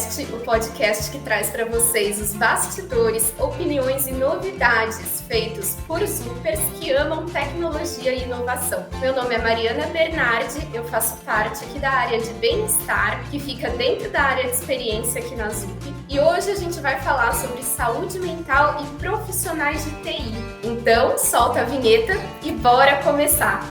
Supercast, o podcast que traz para vocês os bastidores, opiniões e novidades feitos por supers que amam tecnologia e inovação. Meu nome é Mariana Bernardi, eu faço parte aqui da área de bem-estar, que fica dentro da área de experiência aqui na ZUP. E hoje a gente vai falar sobre saúde mental e profissionais de TI. Então, solta a vinheta e bora começar!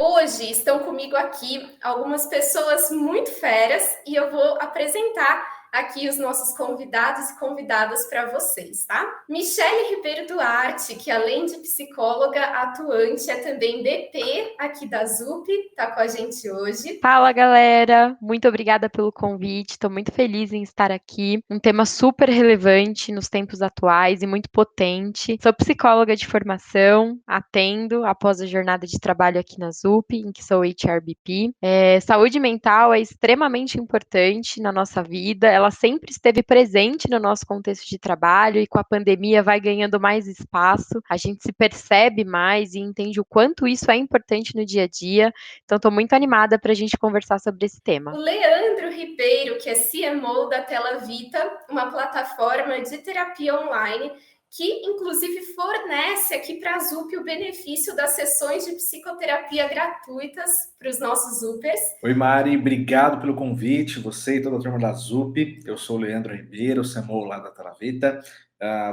Hoje estão comigo aqui algumas pessoas muito feras e eu vou apresentar aqui os nossos convidados e convidadas para vocês, tá? Michele Ribeiro Duarte, que além de psicóloga atuante, é também BP aqui da ZUP, tá com a gente hoje. Fala, galera! Muito obrigada pelo convite, estou muito feliz em estar aqui. Um tema super relevante nos tempos atuais e muito potente. Sou psicóloga de formação, atendo após a jornada de trabalho aqui na ZUP, em que sou HRBP. Saúde mental é extremamente importante na nossa vida, ela sempre esteve presente no nosso contexto de trabalho e com a pandemia vai ganhando mais espaço, a gente se percebe mais e entende o quanto isso é importante no dia a dia, então estou muito animada para a gente conversar sobre esse tema. O Leandro Ribeiro, que é CMO da Tela Vita, uma plataforma de terapia online que, inclusive, fornece aqui para a ZUP o benefício das sessões de psicoterapia gratuitas para os nossos ZUPers. Oi, Mari, obrigado pelo convite, você e toda a turma da ZUP. Eu sou o Leandro Ribeiro, CMO lá da Tela Vita.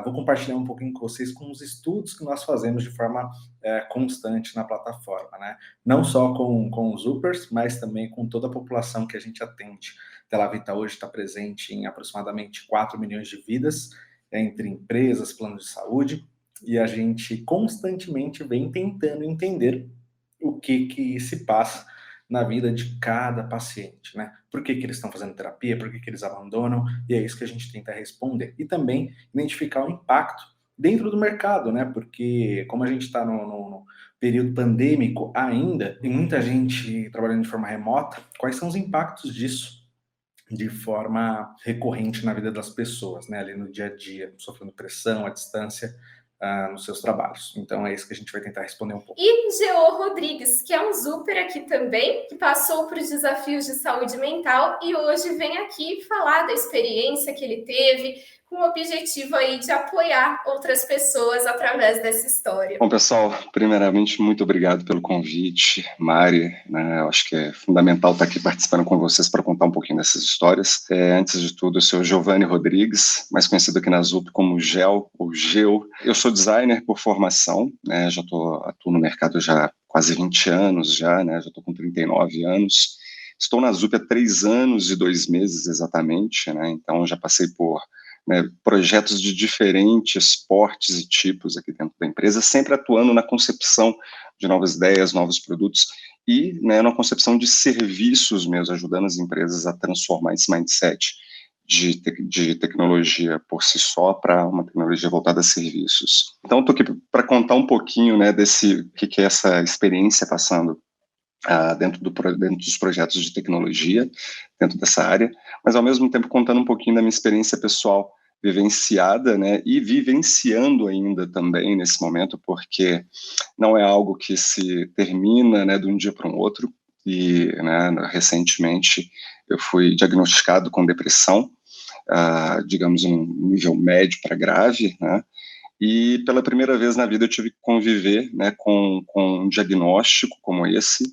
Vou compartilhar um pouquinho com vocês com os estudos que nós fazemos de forma constante na plataforma, né? Não só com os ZUPers, mas também com toda a população que a gente atende. A Tela Vita hoje está presente em aproximadamente 4 milhões de vidas, entre empresas, planos de saúde, e a gente constantemente vem tentando entender o que se passa na vida de cada paciente, né? Por que eles estão fazendo terapia, por que eles abandonam, e é isso que a gente tenta responder. E também identificar o impacto dentro do mercado, né? Porque como a gente está no período pandêmico ainda, tem muita gente trabalhando de forma remota, quais são os impactos disso de forma recorrente na vida das pessoas, né? Ali no dia a dia, sofrendo pressão, à distância, nos seus trabalhos. Então é isso que a gente vai tentar responder um pouco. E Geo Rodrigues, que é um super aqui também, que passou por desafios de saúde mental e hoje vem aqui falar da experiência que ele teve, com o objetivo aí de apoiar outras pessoas através dessa história. Bom, pessoal, primeiramente, muito obrigado pelo convite, Mari, né? Eu acho que é fundamental estar aqui participando com vocês para contar um pouquinho dessas histórias. Antes de tudo, eu sou Giovanni Rodrigues, mais conhecido aqui na ZUP como Gel ou Geo. Eu sou designer por formação, né? Atuo no mercado já há quase 20 anos, né? Já estou com 39 anos. Estou na ZUP há 3 anos e 2 meses exatamente, né? Então já passei por projetos de diferentes portes e tipos aqui dentro da empresa, sempre atuando na concepção de novas ideias, novos produtos e na concepção de serviços mesmo, ajudando as empresas a transformar esse mindset de tecnologia por si só para uma tecnologia voltada a serviços. Então, estou aqui para contar um pouquinho desse que é essa experiência passando dentro dos projetos de tecnologia, dentro dessa área, mas ao mesmo tempo contando um pouquinho da minha experiência pessoal vivenciada, né, e vivenciando ainda também nesse momento, porque não é algo que se termina, né, de um dia para um outro, e recentemente eu fui diagnosticado com depressão, digamos um nível médio para grave, né, e pela primeira vez na vida eu tive que conviver, né, com um diagnóstico como esse,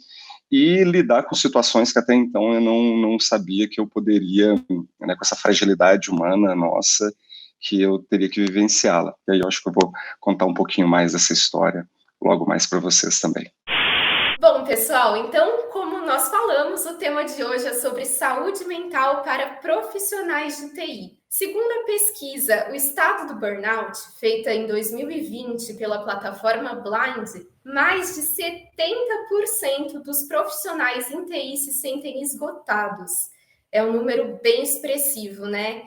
e lidar com situações que até então eu não sabia que eu poderia, né, com essa fragilidade humana nossa, que eu teria que vivenciá-la. E aí eu acho que eu vou contar um pouquinho mais dessa história logo mais para vocês também. Bom, pessoal, então, como nós falamos, o tema de hoje é sobre saúde mental para profissionais de TI. Segundo a pesquisa O Estado do Burnout, feita em 2020 pela plataforma Blind, mais de 70% dos profissionais em TI se sentem esgotados. É um número bem expressivo, né?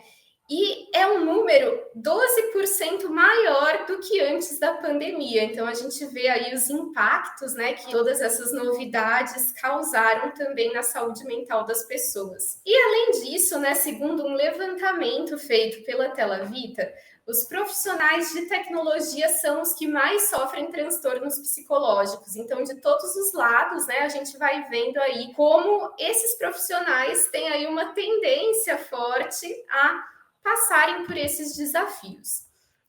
E é um número 12% maior do que antes da pandemia. Então, a gente vê aí os impactos, né, que todas essas novidades causaram também na saúde mental das pessoas. E, além disso, né, segundo um levantamento feito pela Telavita, os profissionais de tecnologia são os que mais sofrem transtornos psicológicos. Então, de todos os lados, né, a gente vai vendo aí como esses profissionais têm aí uma tendência forte a passarem por esses desafios.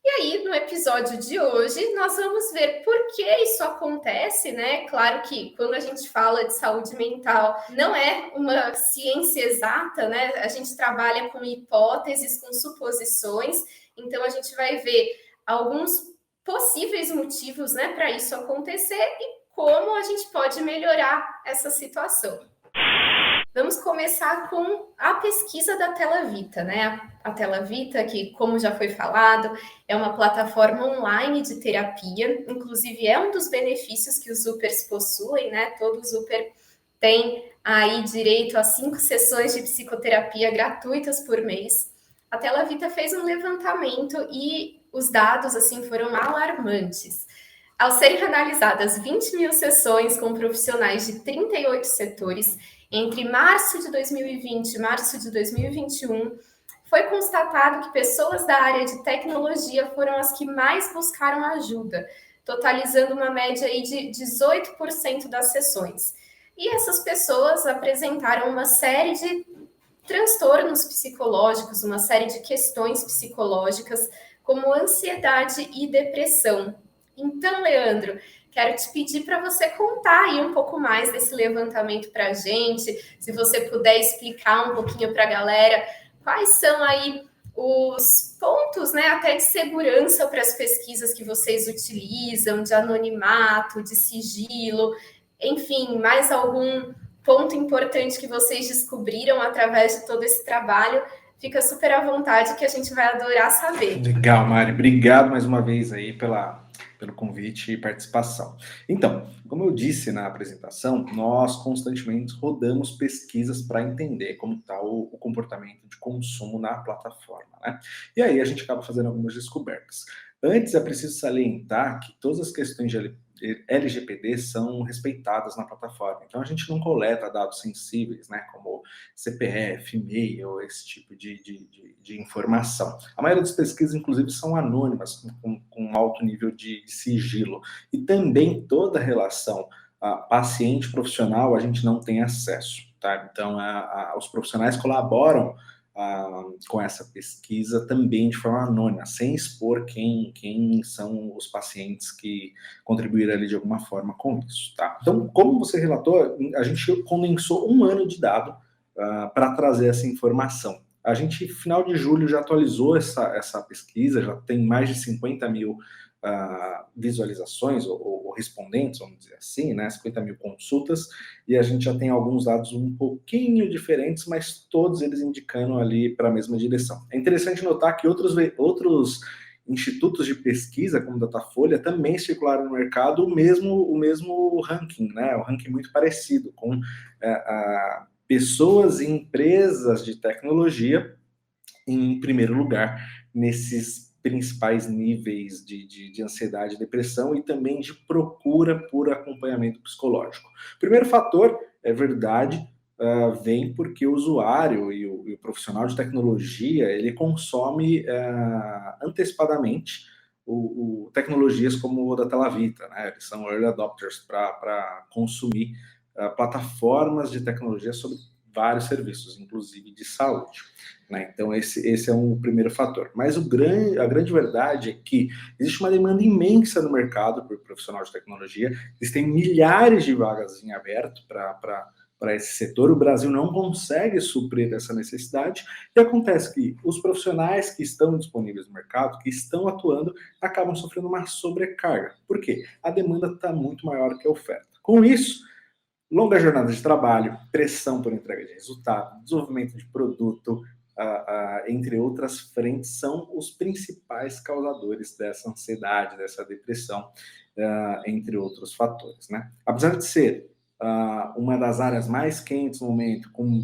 E aí, no episódio de hoje, nós vamos ver por que isso acontece, né? Claro que quando a gente fala de saúde mental, não é uma ciência exata, né? A gente trabalha com hipóteses, com suposições, então a gente vai ver alguns possíveis motivos, né, para isso acontecer e como a gente pode melhorar essa situação. Vamos começar com a pesquisa da Telavita, né? A Telavita, que, como já foi falado, é uma plataforma online de terapia, inclusive é um dos benefícios que os Zupers possuem, né? Todo Zuper tem aí direito a 5 sessões de psicoterapia gratuitas por mês. A Telavita fez um levantamento e os dados, assim, foram alarmantes. Ao serem analisadas 20 mil sessões com profissionais de 38 setores, entre março de 2020 e março de 2021, foi constatado que pessoas da área de tecnologia foram as que mais buscaram ajuda, totalizando uma média aí de 18% das sessões. E essas pessoas apresentaram uma série de transtornos psicológicos, uma série de questões psicológicas, como ansiedade e depressão. Então, Leandro, quero te pedir para você contar aí um pouco mais desse levantamento para a gente, se você puder explicar um pouquinho para a galera quais são aí os pontos, né, até de segurança para as pesquisas que vocês utilizam, de anonimato, de sigilo, enfim, mais algum ponto importante que vocês descobriram através de todo esse trabalho. Fica super à vontade que a gente vai adorar saber. Legal, Mari. Obrigado mais uma vez aí pelo convite e participação. Então, como eu disse na apresentação, nós constantemente rodamos pesquisas para entender como está o comportamento de consumo na plataforma, né? E aí a gente acaba fazendo algumas descobertas. Antes, é preciso salientar que todas as questões de LGPD são respeitadas na plataforma. Então, a gente não coleta dados sensíveis, né, como CPF, e-mail, esse tipo de informação. A maioria das pesquisas, inclusive, são anônimas, com alto nível de sigilo. E também toda relação paciente-profissional a gente não tem acesso, tá? Então, os profissionais colaboram com essa pesquisa também de forma anônima, sem expor quem são os pacientes que contribuíram ali de alguma forma com isso, tá? Então, como você relatou, a gente condensou 1 ano de dado para trazer essa informação. A gente, final de julho, já atualizou essa pesquisa, já tem mais de 50 mil visualizações ou respondentes, vamos dizer assim, né, 50 mil consultas, e a gente já tem alguns dados um pouquinho diferentes, mas todos eles indicando ali para a mesma direção. É interessante notar que outros institutos de pesquisa, como Datafolha, também circularam no mercado o mesmo ranking, né, um ranking muito parecido, com pessoas e empresas de tecnologia em primeiro lugar nesses principais níveis de ansiedade e depressão e também de procura por acompanhamento psicológico. O primeiro fator, é verdade, vem porque o usuário e o profissional de tecnologia, ele consome antecipadamente tecnologias como o da Telavita, né? Eles são early adopters para consumir plataformas de tecnologia sobre vários serviços, inclusive de saúde, né? Então, esse é um primeiro fator. Mas a grande verdade é que existe uma demanda imensa no mercado por profissional de tecnologia, existem milhares de vagas em aberto para esse setor, o Brasil não consegue suprir essa necessidade, e acontece que os profissionais que estão disponíveis no mercado, que estão atuando, acabam sofrendo uma sobrecarga. Por quê? A demanda está muito maior que a oferta. Com isso, longa jornada de trabalho, pressão por entrega de resultado, desenvolvimento de produto, entre outras frentes, são os principais causadores dessa ansiedade, dessa depressão, entre outros fatores, né? Apesar de ser uma das áreas mais quentes no momento, com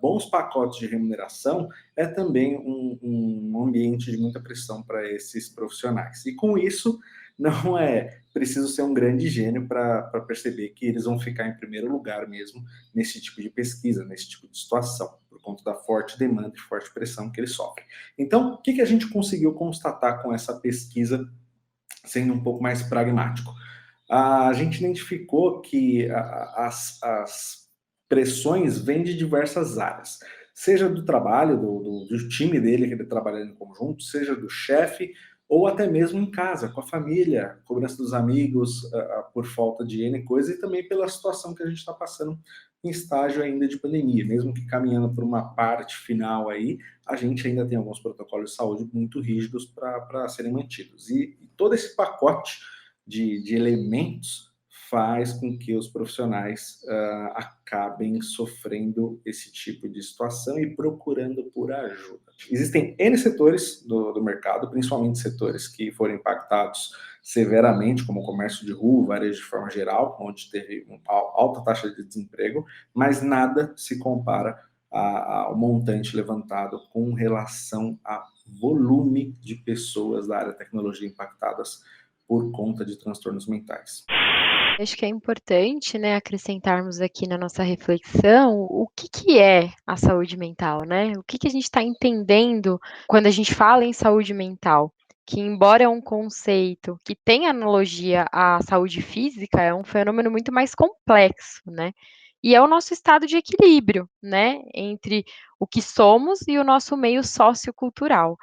bons pacotes de remuneração, é também um ambiente de muita pressão para esses profissionais. E com isso, não é preciso ser um grande gênio para perceber que eles vão ficar em primeiro lugar mesmo nesse tipo de pesquisa, nesse tipo de situação, por conta da forte demanda e forte pressão que eles sofrem. Então, o que a gente conseguiu constatar com essa pesquisa, sendo um pouco mais pragmático? A gente identificou que as pressões vêm de diversas áreas, seja do trabalho, do time dele que ele trabalha em conjunto, seja do chefe, ou até mesmo em casa, com a família, cobrança dos amigos, por falta de N coisa, e também pela situação que a gente está passando em estágio ainda de pandemia. Mesmo que caminhando por uma parte final aí, a gente ainda tem alguns protocolos de saúde muito rígidos para serem mantidos. E todo esse pacote de elementos faz com que os profissionais acabem sofrendo esse tipo de situação e procurando por ajuda. Existem N setores do mercado, principalmente setores que foram impactados severamente, como o comércio de rua, varejo de forma geral, onde teve uma alta taxa de desemprego, mas nada se compara ao montante levantado com relação a volume de pessoas da área de tecnologia impactadas por conta de transtornos mentais. Acho que é importante, né, acrescentarmos aqui na nossa reflexão o que é a saúde mental, né? O que a gente está entendendo quando a gente fala em saúde mental? Que, embora é um conceito que tem analogia à saúde física, é um fenômeno muito mais complexo, né? E é o nosso estado de equilíbrio, né, entre o que somos e o nosso meio sociocultural.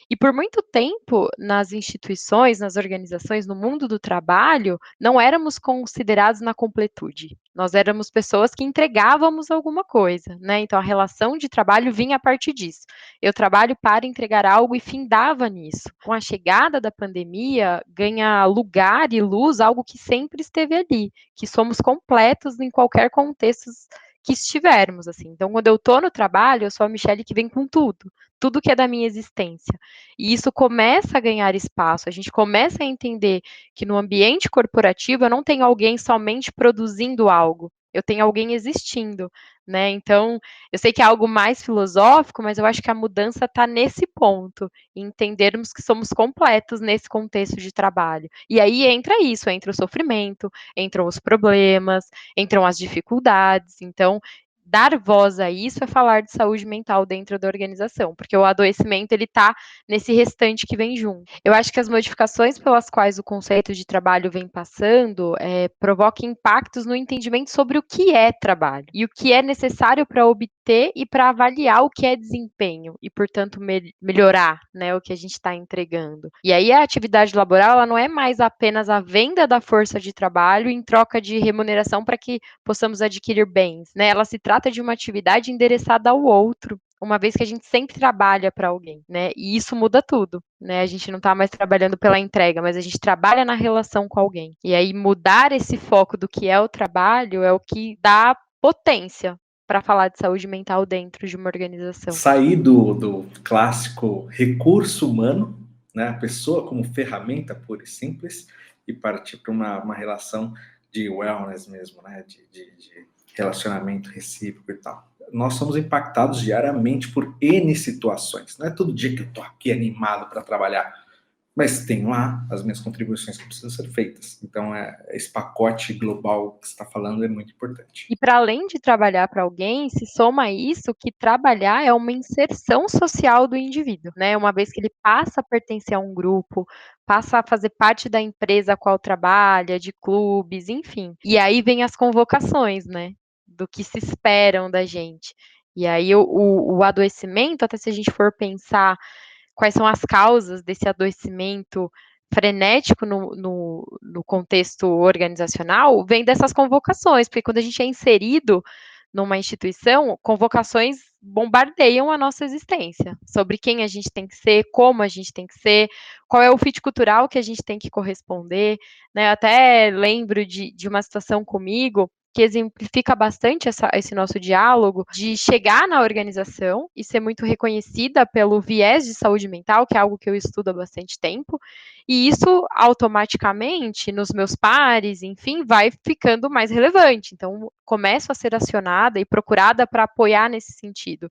E por muito tempo, nas instituições, nas organizações, no mundo do trabalho, não éramos considerados na completude. Nós éramos pessoas que entregávamos alguma coisa, né? Então a relação de trabalho vinha a partir disso. Eu trabalho para entregar algo e findava nisso. Com a chegada da pandemia, ganha lugar e luz algo que sempre esteve ali, que somos completos em qualquer contexto que estivermos, assim. Então, quando eu estou no trabalho, eu sou a Michelle que vem com tudo que é da minha existência. E isso começa a ganhar espaço, a gente começa a entender que no ambiente corporativo eu não tenho alguém somente produzindo algo, eu tenho alguém existindo, né? Então, eu sei que é algo mais filosófico, mas eu acho que a mudança está nesse ponto, em entendermos que somos completos nesse contexto de trabalho. E aí entra isso, entra o sofrimento, entram os problemas, entram as dificuldades. Então, dar voz a isso é falar de saúde mental dentro da organização, porque o adoecimento ele está nesse restante que vem junto. Eu acho que as modificações pelas quais o conceito de trabalho vem passando provocam impactos no entendimento sobre o que é trabalho e o que é necessário para obter e para avaliar o que é desempenho e, portanto, melhorar, né, o que a gente está entregando. E aí a atividade laboral ela não é mais apenas a venda da força de trabalho em troca de remuneração para que possamos adquirir bens, né? Ela se trata de uma atividade endereçada ao outro, uma vez que a gente sempre trabalha para alguém, né? E isso muda tudo, né? A gente não está mais trabalhando pela entrega, mas a gente trabalha na relação com alguém. E aí mudar esse foco do que é o trabalho é o que dá potência para falar de saúde mental dentro de uma organização. Sair do clássico recurso humano, né? A pessoa como ferramenta pura e simples, e partir para uma relação de wellness mesmo, né? De relacionamento recíproco e tal. Nós somos impactados diariamente por N situações. Não é todo dia que eu estou aqui animado para trabalhar, mas tem lá as minhas contribuições que precisam ser feitas. Então, esse pacote global que você está falando é muito importante. E para além de trabalhar para alguém, se soma a isso que trabalhar é uma inserção social do indivíduo, né? Uma vez que ele passa a pertencer a um grupo, passa a fazer parte da empresa a qual trabalha, de clubes, enfim. E aí vem as convocações, né? Do que se esperam da gente. E aí o adoecimento, até se a gente for pensar quais são as causas desse adoecimento frenético no contexto organizacional, vem dessas convocações, porque quando a gente é inserido numa instituição, convocações bombardeiam a nossa existência, sobre quem a gente tem que ser, como a gente tem que ser, qual é o fit cultural que a gente tem que corresponder, né? Eu até lembro de uma situação comigo, que exemplifica bastante esse nosso diálogo, de chegar na organização e ser muito reconhecida pelo viés de saúde mental, que é algo que eu estudo há bastante tempo, e isso automaticamente, nos meus pares, enfim, vai ficando mais relevante. Então, começo a ser acionada e procurada para apoiar nesse sentido.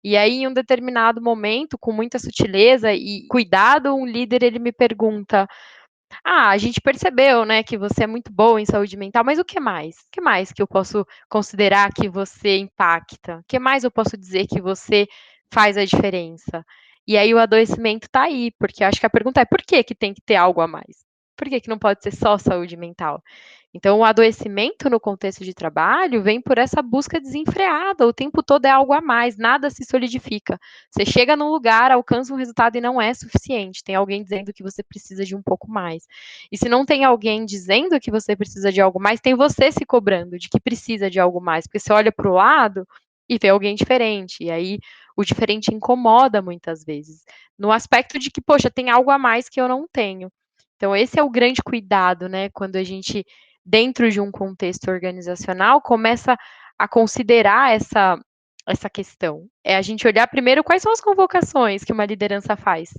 E aí, em um determinado momento, com muita sutileza e cuidado, um líder ele me pergunta: a gente percebeu, né, que você é muito boa em saúde mental, mas o que mais? O que mais que eu posso considerar que você impacta? O que mais eu posso dizer que você faz a diferença? E aí o adoecimento tá aí, porque eu acho que a pergunta é por que tem que ter algo a mais? Por que não pode ser só saúde mental? Então, o adoecimento no contexto de trabalho vem por essa busca desenfreada, o tempo todo é algo a mais, nada se solidifica. Você chega num lugar, alcança um resultado e não é suficiente. Tem alguém dizendo que você precisa de um pouco mais. E se não tem alguém dizendo que você precisa de algo mais, tem você se cobrando de que precisa de algo mais. Porque você olha para o lado e vê alguém diferente. E aí o diferente incomoda muitas vezes. No aspecto de que, poxa, tem algo a mais que eu não tenho. Então, esse é o grande cuidado, né? Quando a gente, dentro de um contexto organizacional, começa a considerar essa questão. É a gente olhar primeiro quais são as convocações que uma liderança faz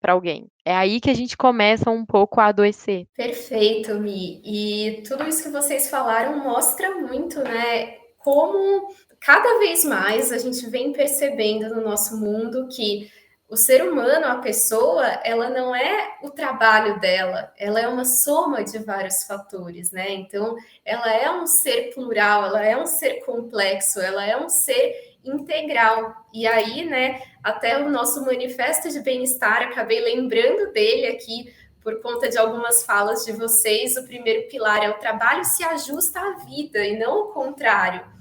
para alguém. É aí que a gente começa um pouco a adoecer. Perfeito, Mi. E tudo isso que vocês falaram mostra muito, né, como cada vez mais a gente vem percebendo no nosso mundo que o ser humano, a pessoa, ela não é o trabalho dela, ela é uma soma de vários fatores, né? Então, ela é um ser plural, ela é um ser complexo, ela é um ser integral. E aí, né, até o nosso manifesto de bem-estar, acabei lembrando dele aqui por conta de algumas falas de vocês. O primeiro pilar é o trabalho se ajusta à vida e não o contrário.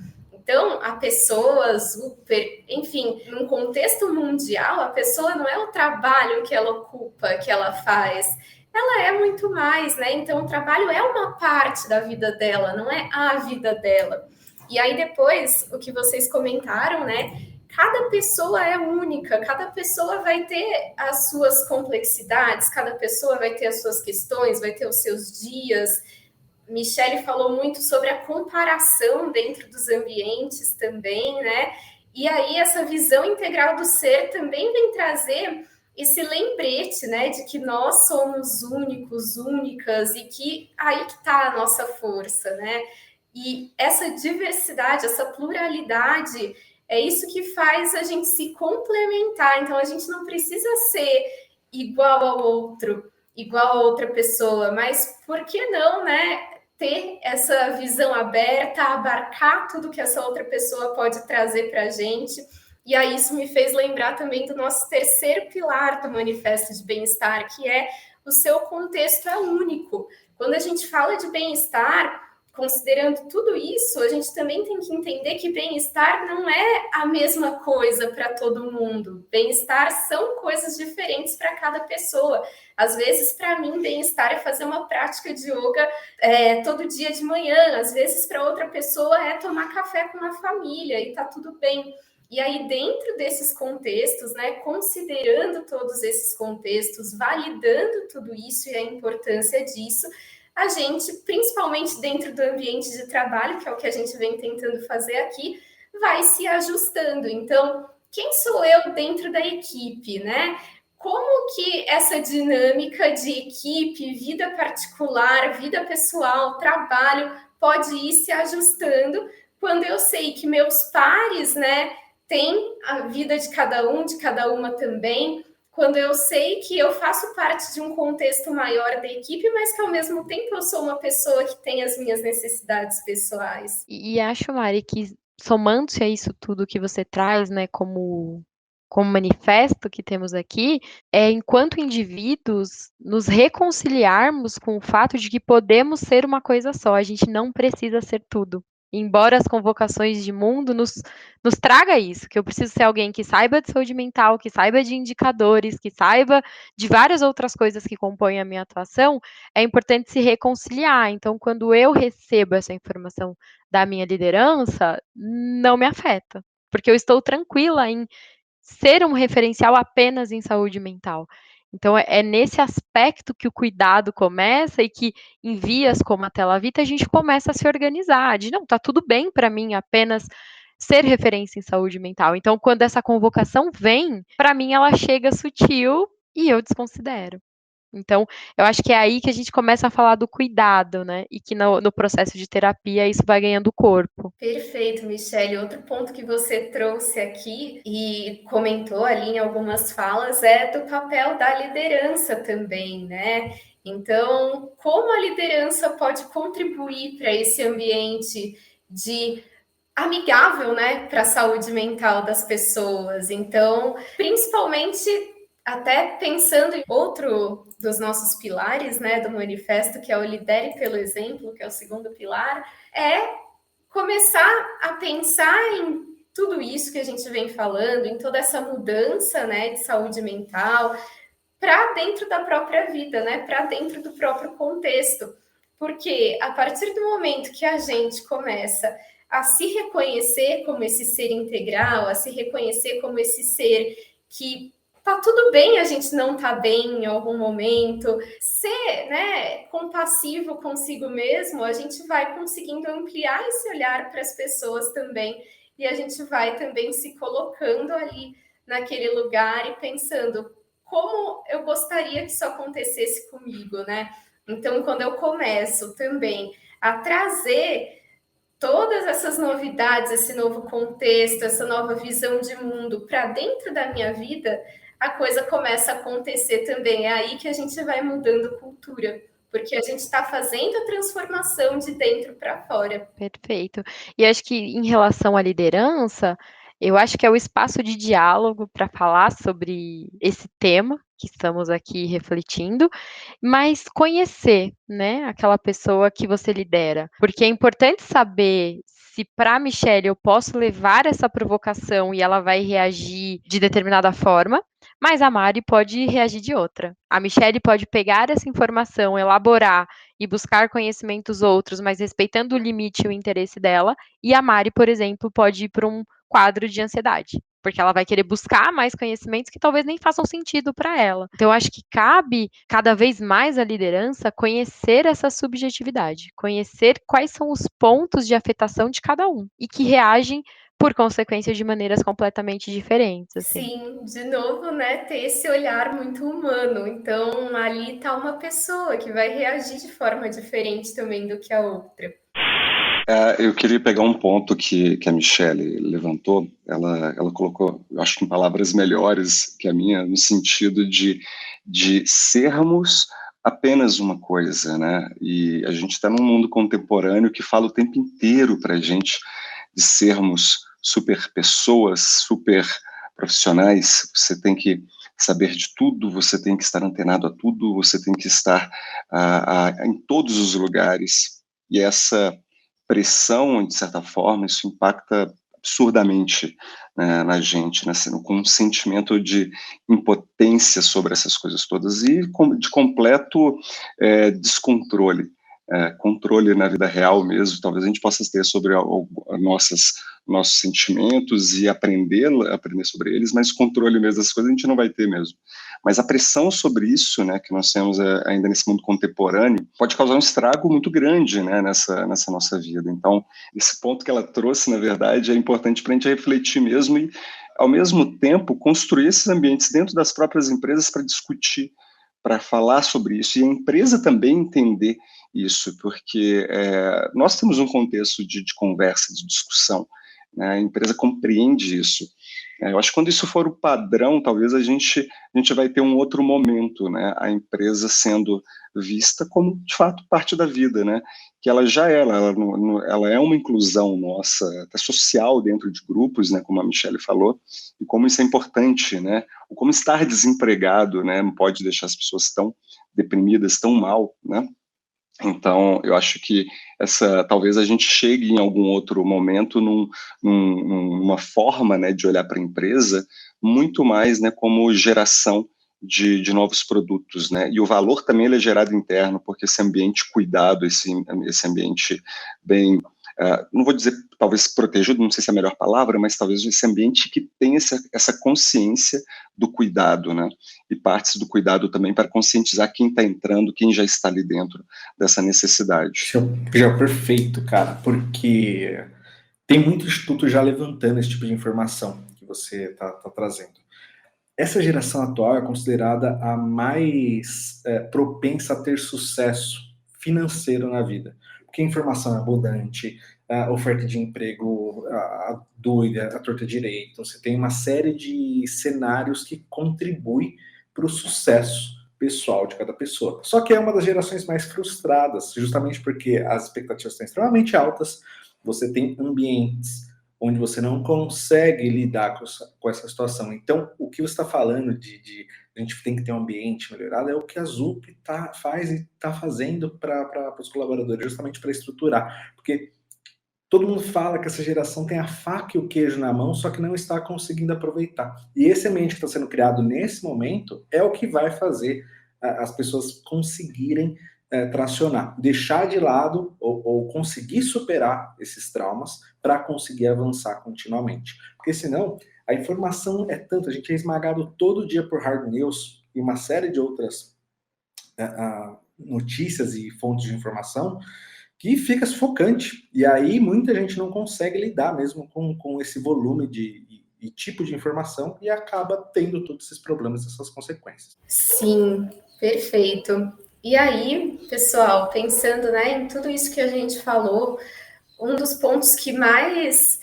Então, a pessoa super, enfim, num contexto mundial, a pessoa não é o trabalho que ela ocupa, que ela faz, ela é muito mais, né? Então, o trabalho é uma parte da vida dela, não é a vida dela. E aí, depois, o que vocês comentaram, né? Cada pessoa é única, cada pessoa vai ter as suas complexidades, cada pessoa vai ter as suas questões, vai ter os seus dias. Michele falou muito sobre a comparação dentro dos ambientes também, né? E aí essa visão integral do ser também vem trazer esse lembrete, né, de que nós somos únicos, únicas e que aí que está a nossa força, né? E essa diversidade, essa pluralidade é isso que faz a gente se complementar. Então a gente não precisa ser igual ao outro, igual a outra pessoa, mas por que não, né? Ter essa visão aberta, abarcar tudo que essa outra pessoa pode trazer para a gente. E aí isso me fez lembrar também do nosso terceiro pilar do Manifesto de Bem-Estar, que é o seu contexto é único. Quando a gente fala de bem-estar, considerando tudo isso, a gente também tem que entender que bem-estar não é a mesma coisa para todo mundo. Bem-estar são coisas diferentes para cada pessoa. Às vezes, para mim, bem-estar é fazer uma prática de yoga todo dia de manhã. Às vezes, para outra pessoa, é tomar café com a família e tá tudo bem. E aí, dentro desses contextos, né, considerando todos esses contextos, validando tudo isso e a importância disso, a gente, principalmente dentro do ambiente de trabalho, que é o que a gente vem tentando fazer aqui, vai se ajustando. Então, quem sou eu dentro da equipe, né? Como que essa dinâmica de equipe, vida particular, vida pessoal, trabalho, pode ir se ajustando quando eu sei que meus pares, né, têm a vida de cada um, de cada uma também, quando eu sei que eu faço parte de um contexto maior da equipe, mas que ao mesmo tempo eu sou uma pessoa que tem as minhas necessidades pessoais. E acho, Mari, que somando-se a isso tudo que você traz, né, como manifesto que temos aqui, enquanto indivíduos, nos reconciliarmos com o fato de que podemos ser uma coisa só, a gente não precisa ser tudo. Embora as convocações de mundo nos traga isso, que eu preciso ser alguém que saiba de saúde mental, que saiba de indicadores, que saiba de várias outras coisas que compõem a minha atuação, é importante se reconciliar. Então, quando eu recebo essa informação da minha liderança, não me afeta, porque eu estou tranquila em ser um referencial apenas em saúde mental. Então, é nesse aspecto que o cuidado começa e que em vias como a Tela Vita a gente começa a se organizar, de não, tá tudo bem para mim apenas ser referência em saúde mental. Então, quando essa convocação vem, para mim ela chega sutil e eu desconsidero. Então, eu acho que é aí que a gente começa a falar do cuidado, né? E que no processo de terapia isso vai ganhando corpo. Perfeito, Michele. Outro ponto que você trouxe aqui e comentou ali em algumas falas é do papel da liderança também, né? Então, como a liderança pode contribuir para esse ambiente de amigável, né, para a saúde mental das pessoas? Então, principalmente até pensando em outro dos nossos pilares, né, do manifesto, que é o Lidere pelo Exemplo, que é o segundo pilar, é começar a pensar em tudo isso que a gente vem falando, em toda essa mudança, né, de saúde mental, para dentro da própria vida, né, para dentro do próprio contexto. Porque a partir do momento que a gente começa a se reconhecer como esse ser integral, a se reconhecer como esse ser que tá tudo bem a gente não tá bem em algum momento, ser, né, compassivo consigo mesmo, a gente vai conseguindo ampliar esse olhar para as pessoas também, e a gente vai também se colocando ali naquele lugar e pensando como eu gostaria que isso acontecesse comigo, né? Então, quando eu começo também a trazer todas essas novidades, esse novo contexto, essa nova visão de mundo para dentro da minha vida, a coisa começa a acontecer também. É aí que a gente vai mudando cultura, porque a gente está fazendo a transformação de dentro para fora. Perfeito. E acho que em relação à liderança, eu acho que é o espaço de diálogo para falar sobre esse tema que estamos aqui refletindo, mas conhecer, né, aquela pessoa que você lidera. Porque é importante saber se para a Michelle eu posso levar essa provocação e ela vai reagir de determinada forma, mas a Mari pode reagir de outra. A Michelle pode pegar essa informação, elaborar e buscar conhecimentos outros, mas respeitando o limite e o interesse dela. E a Mari, por exemplo, pode ir para um quadro de ansiedade, porque ela vai querer buscar mais conhecimentos que talvez nem façam sentido para ela. Então, eu acho que cabe cada vez mais à liderança conhecer essa subjetividade, conhecer quais são os pontos de afetação de cada um e que reagem por consequência de maneiras completamente diferentes. Assim. Sim, de novo, né, ter esse olhar muito humano. Então, ali está uma pessoa que vai reagir de forma diferente também do que a outra. Eu queria pegar um ponto que a Michelle levantou. Ela colocou, eu acho que em palavras melhores que a minha, no sentido de sermos apenas uma coisa, né? E a gente está num mundo contemporâneo que fala o tempo inteiro para a gente de sermos super pessoas, super profissionais. Você tem que saber de tudo, você tem que estar antenado a tudo, você tem que estar em todos os lugares. E essa pressão, de certa forma, isso impacta absurdamente, né, na gente, né, com um sentimento de impotência sobre essas coisas todas e de completo descontrole. Controle na vida real mesmo, talvez a gente possa ter sobre nossos sentimentos e aprender sobre eles, mas controle mesmo das coisas a gente não vai ter mesmo. Mas a pressão sobre isso, né, que nós temos ainda nesse mundo contemporâneo, pode causar um estrago muito grande, né, nessa nossa vida. Então, esse ponto que ela trouxe, na verdade, é importante para a gente refletir mesmo e, ao mesmo tempo, construir esses ambientes dentro das próprias empresas para discutir, para falar sobre isso, e a empresa também entender isso, porque nós temos um contexto de conversa, de discussão, né, a empresa compreende isso. Eu acho que quando isso for o padrão, talvez a gente vai ter um outro momento, né, a empresa sendo vista como, de fato, parte da vida, né, que ela já ela é uma inclusão nossa, até social dentro de grupos, né, como a Michelle falou, e como isso é importante, né, ou como estar desempregado, né, não pode deixar as pessoas tão deprimidas, tão mal, né. Então, eu acho que talvez a gente chegue em algum outro momento numa forma, né, de olhar para a empresa muito mais, né, como geração de novos produtos, né, e o valor também ele é gerado interno, porque esse ambiente cuidado, esse ambiente bem não vou dizer talvez protegido, não sei se é a melhor palavra, mas talvez esse ambiente que tem essa consciência do cuidado, né? E partes do cuidado também para conscientizar quem está entrando, quem já está ali dentro dessa necessidade. Já é perfeito, cara, porque tem muito instituto já levantando esse tipo de informação que você está trazendo. Essa geração atual é considerada a mais propensa a ter sucesso financeiro na vida, porque a informação é abundante, a oferta de emprego a doida, a torta direito, você tem uma série de cenários que contribuem para o sucesso pessoal de cada pessoa. Só que é uma das gerações mais frustradas, justamente porque as expectativas estão extremamente altas, você tem ambientes onde você não consegue lidar com essa situação. Então, o que você está falando de a gente tem que ter um ambiente melhorado é o que a ZUP faz e está fazendo para os colaboradores, justamente para estruturar. Porque todo mundo fala que essa geração tem a faca e o queijo na mão, só que não está conseguindo aproveitar. E esse ambiente que está sendo criado nesse momento é o que vai fazer as pessoas conseguirem tracionar, deixar de lado ou conseguir superar esses traumas para conseguir avançar continuamente. Porque senão, a informação é tanta, a gente é esmagado todo dia por hard news e uma série de outras notícias e fontes de informação que fica sufocante. E aí muita gente não consegue lidar mesmo com esse volume e tipo de informação e acaba tendo todos esses problemas, essas consequências. Sim, perfeito. E aí, pessoal, pensando, né, em tudo isso que a gente falou, um dos pontos que mais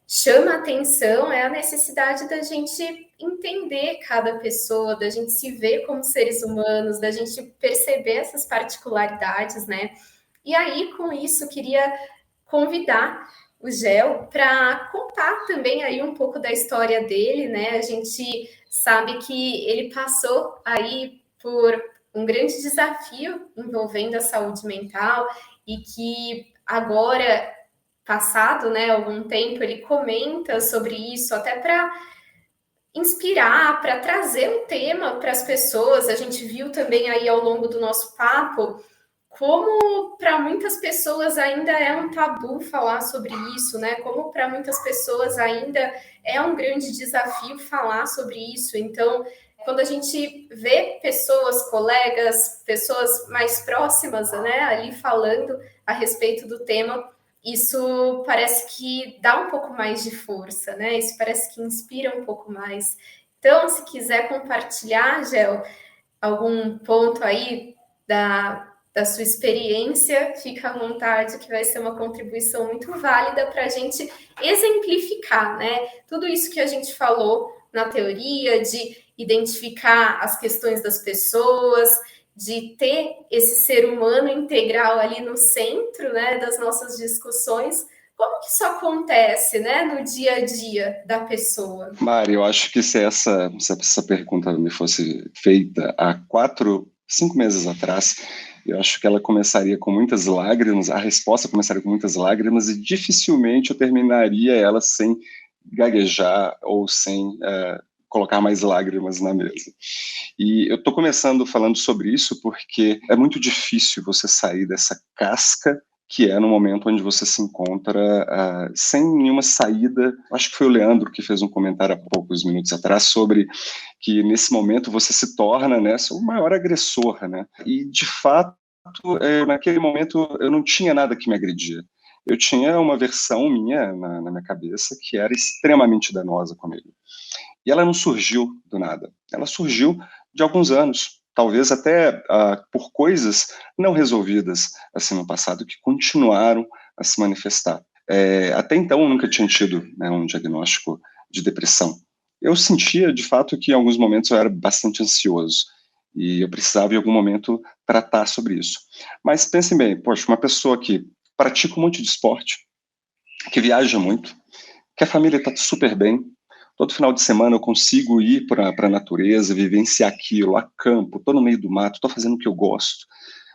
chama a atenção é a necessidade da gente entender cada pessoa, da gente se ver como seres humanos, da gente perceber essas particularidades, né? E aí, com isso, queria convidar o Gel para contar também aí um pouco da história dele, né? A gente sabe que ele passou aí por um grande desafio envolvendo a saúde mental e que agora, passado, né, algum tempo, ele comenta sobre isso até para inspirar, para trazer um tema para as pessoas. A gente viu também aí ao longo do nosso papo como para muitas pessoas ainda é um tabu falar sobre isso, né? Como para muitas pessoas ainda é um grande desafio falar sobre isso. Então, quando a gente vê pessoas, colegas, pessoas mais próximas, né, ali falando a respeito do tema, isso parece que dá um pouco mais de força, né? Isso parece que inspira um pouco mais. Então, se quiser compartilhar, Gel, algum ponto aí da sua experiência, fica à vontade, que vai ser uma contribuição muito válida para a gente exemplificar, né? Tudo isso que a gente falou na teoria, de identificar as questões das pessoas, de ter esse ser humano integral ali no centro, né, das nossas discussões. Como que isso acontece, né, no dia a dia da pessoa? Mari, eu acho que se essa pergunta me fosse feita há 5 meses atrás, eu acho que ela começaria com muitas lágrimas, a resposta começaria com muitas lágrimas e dificilmente eu terminaria ela sem gaguejar ou sem colocar mais lágrimas na mesa. E eu estou começando falando sobre isso porque é muito difícil você sair dessa casca que é no momento onde você se encontra sem nenhuma saída. Acho que foi o Leandro que fez um comentário há poucos minutos atrás sobre que nesse momento você se torna, né, o maior agressor, né? E de fato, naquele momento eu não tinha nada que me agredia. Eu tinha uma versão minha na minha cabeça que era extremamente danosa comigo. E ela não surgiu do nada. Ela surgiu de alguns anos. Talvez até por coisas não resolvidas assim no passado que continuaram a se manifestar. Até então eu nunca tinha tido, né, um diagnóstico de depressão. Eu sentia de fato que em alguns momentos eu era bastante ansioso e eu precisava em algum momento tratar sobre isso. Mas pensem bem, poxa, uma pessoa que pratica um monte de esporte, que viaja muito, que a família está super bem, todo final de semana eu consigo ir para a natureza, vivenciar aquilo, acampo, estou no meio do mato, estou fazendo o que eu gosto,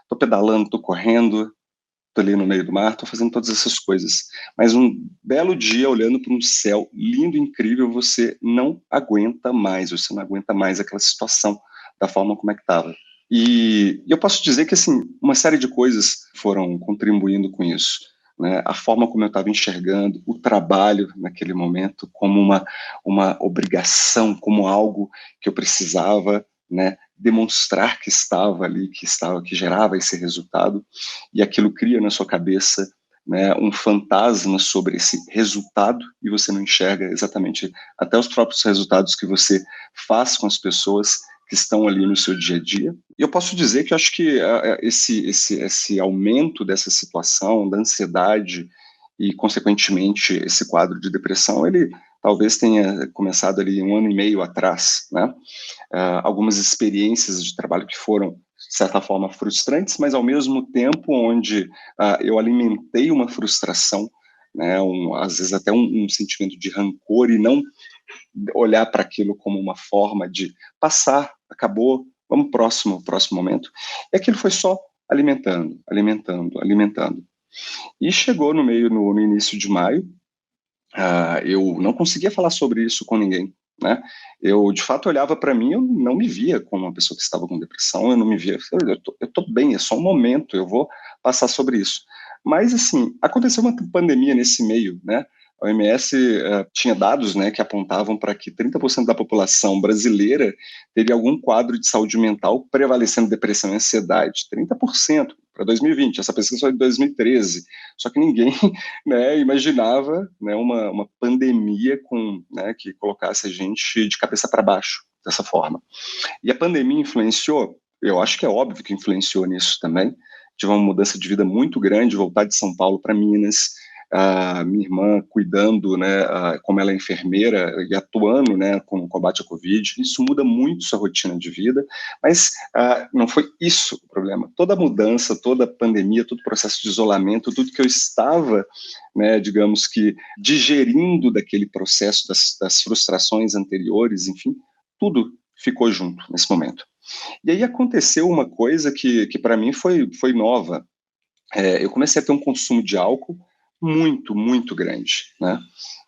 estou pedalando, estou correndo, estou ali no meio do mar, estou fazendo todas essas coisas. Mas um belo dia, olhando para um céu lindo, incrível, você não aguenta mais aquela situação da forma como é que estava. E eu posso dizer que, assim, uma série de coisas foram contribuindo com isso. né, a forma como eu estava enxergando o trabalho naquele momento como uma obrigação, como algo que eu precisava, né, demonstrar que estava ali, que gerava esse resultado, e aquilo cria na sua cabeça, né, um fantasma sobre esse resultado, e você não enxerga exatamente até os próprios resultados que você faz com as pessoas que estão ali no seu dia a dia. E eu posso dizer que eu acho que esse aumento dessa situação, da ansiedade e, consequentemente, esse quadro de depressão, ele talvez tenha começado ali 1 ano e meio atrás, né? Algumas experiências de trabalho que foram, de certa forma, frustrantes, mas, ao mesmo tempo, onde eu alimentei uma frustração, né? Às vezes até um sentimento de rancor, e não olhar para aquilo como uma forma de passar, acabou, vamos próximo momento. E aquilo foi só alimentando. E chegou no início de maio, eu não conseguia falar sobre isso com ninguém, né? Eu, de fato, olhava para mim, eu não me via como uma pessoa que estava com depressão, eu não me via, eu tô bem, é só um momento, eu vou passar sobre isso. Mas, assim, aconteceu uma pandemia nesse meio, né? A OMS tinha dados, né, que apontavam para que 30% da população brasileira teria algum quadro de saúde mental prevalecendo depressão e ansiedade. 30% para 2020, essa pesquisa foi de 2013. Só que ninguém, né, imaginava, né, uma pandemia né, que colocasse a gente de cabeça para baixo, dessa forma. E a pandemia influenciou? Eu acho que é óbvio que influenciou nisso também. Tive uma mudança de vida muito grande, voltar de São Paulo para Minas, minha irmã cuidando, né, como ela é enfermeira e atuando, né, com o combate à Covid. Isso muda muito sua rotina de vida, mas não foi isso o problema. Toda a mudança, toda a pandemia, todo o processo de isolamento, tudo que eu estava, né, digamos que, digerindo daquele processo, das frustrações anteriores, enfim, tudo ficou junto nesse momento. E aí aconteceu uma coisa que para mim foi nova. Eu comecei a ter um consumo de álcool muito grande, né?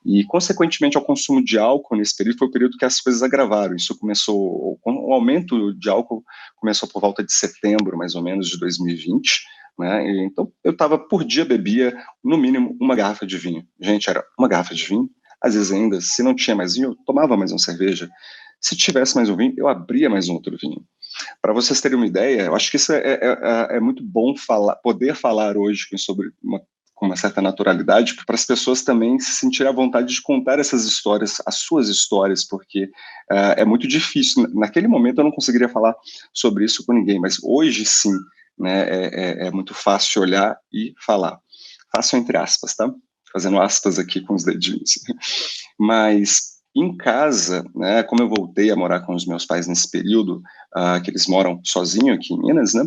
E, consequentemente, ao consumo de álcool nesse período, foi o período que as coisas agravaram. Isso começou, o aumento de álcool começou por volta de setembro, mais ou menos, de 2020, né? E, então, eu por dia, bebia, no mínimo, uma garrafa de vinho. Gente, era uma garrafa de vinho. Às vezes ainda, se não tinha mais vinho, eu tomava mais uma cerveja. Se tivesse mais um vinho, eu abria mais um outro vinho. Para vocês terem uma ideia, eu acho que isso é muito bom poder falar hoje sobre com uma certa naturalidade, para as pessoas também se sentirem à vontade de contar essas histórias, as suas histórias, porque é muito difícil. Naquele momento eu não conseguiria falar sobre isso com ninguém, mas hoje sim, né, é muito fácil olhar e falar. Fácil entre aspas, tá? Fazendo aspas aqui com os dedinhos. Mas em casa, né, como eu voltei a morar com os meus pais nesse período, que eles moram sozinho aqui em Minas, né,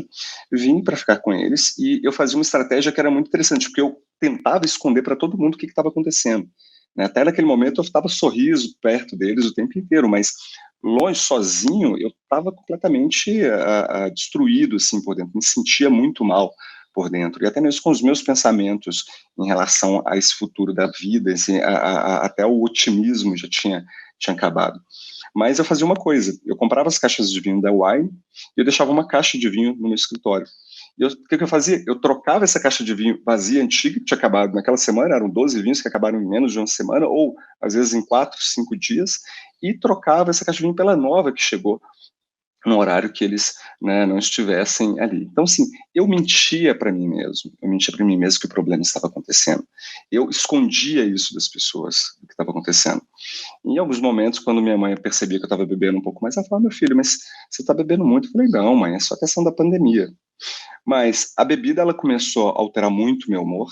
vim para ficar com eles, e eu fazia uma estratégia que era muito interessante, porque eu tentava esconder para todo mundo o que estava acontecendo, né? Até naquele momento eu estava sorriso perto deles o tempo inteiro, mas longe, sozinho, eu estava completamente destruído, assim, por dentro, me sentia muito mal por dentro, e até mesmo com os meus pensamentos em relação a esse futuro da vida, assim, até o otimismo já tinha acabado. Mas eu fazia uma coisa, eu comprava as caixas de vinho da Wine e eu deixava uma caixa de vinho no meu escritório. E o que eu fazia? Eu trocava essa caixa de vinho vazia, antiga, que tinha acabado naquela semana, eram 12 vinhos que acabaram em menos de uma semana, ou às vezes em 4, 5 dias, e trocava essa caixa de vinho pela nova que chegou no horário que eles, né, não estivessem ali. Então, assim, eu mentia para mim mesmo que o problema estava acontecendo. Eu escondia isso das pessoas, o que estava acontecendo. Em alguns momentos, quando minha mãe percebia que eu estava bebendo um pouco mais, ela falava: meu filho, mas você está bebendo muito? Eu falei: não, mãe, é só questão da pandemia. Mas a bebida, ela começou a alterar muito o meu humor,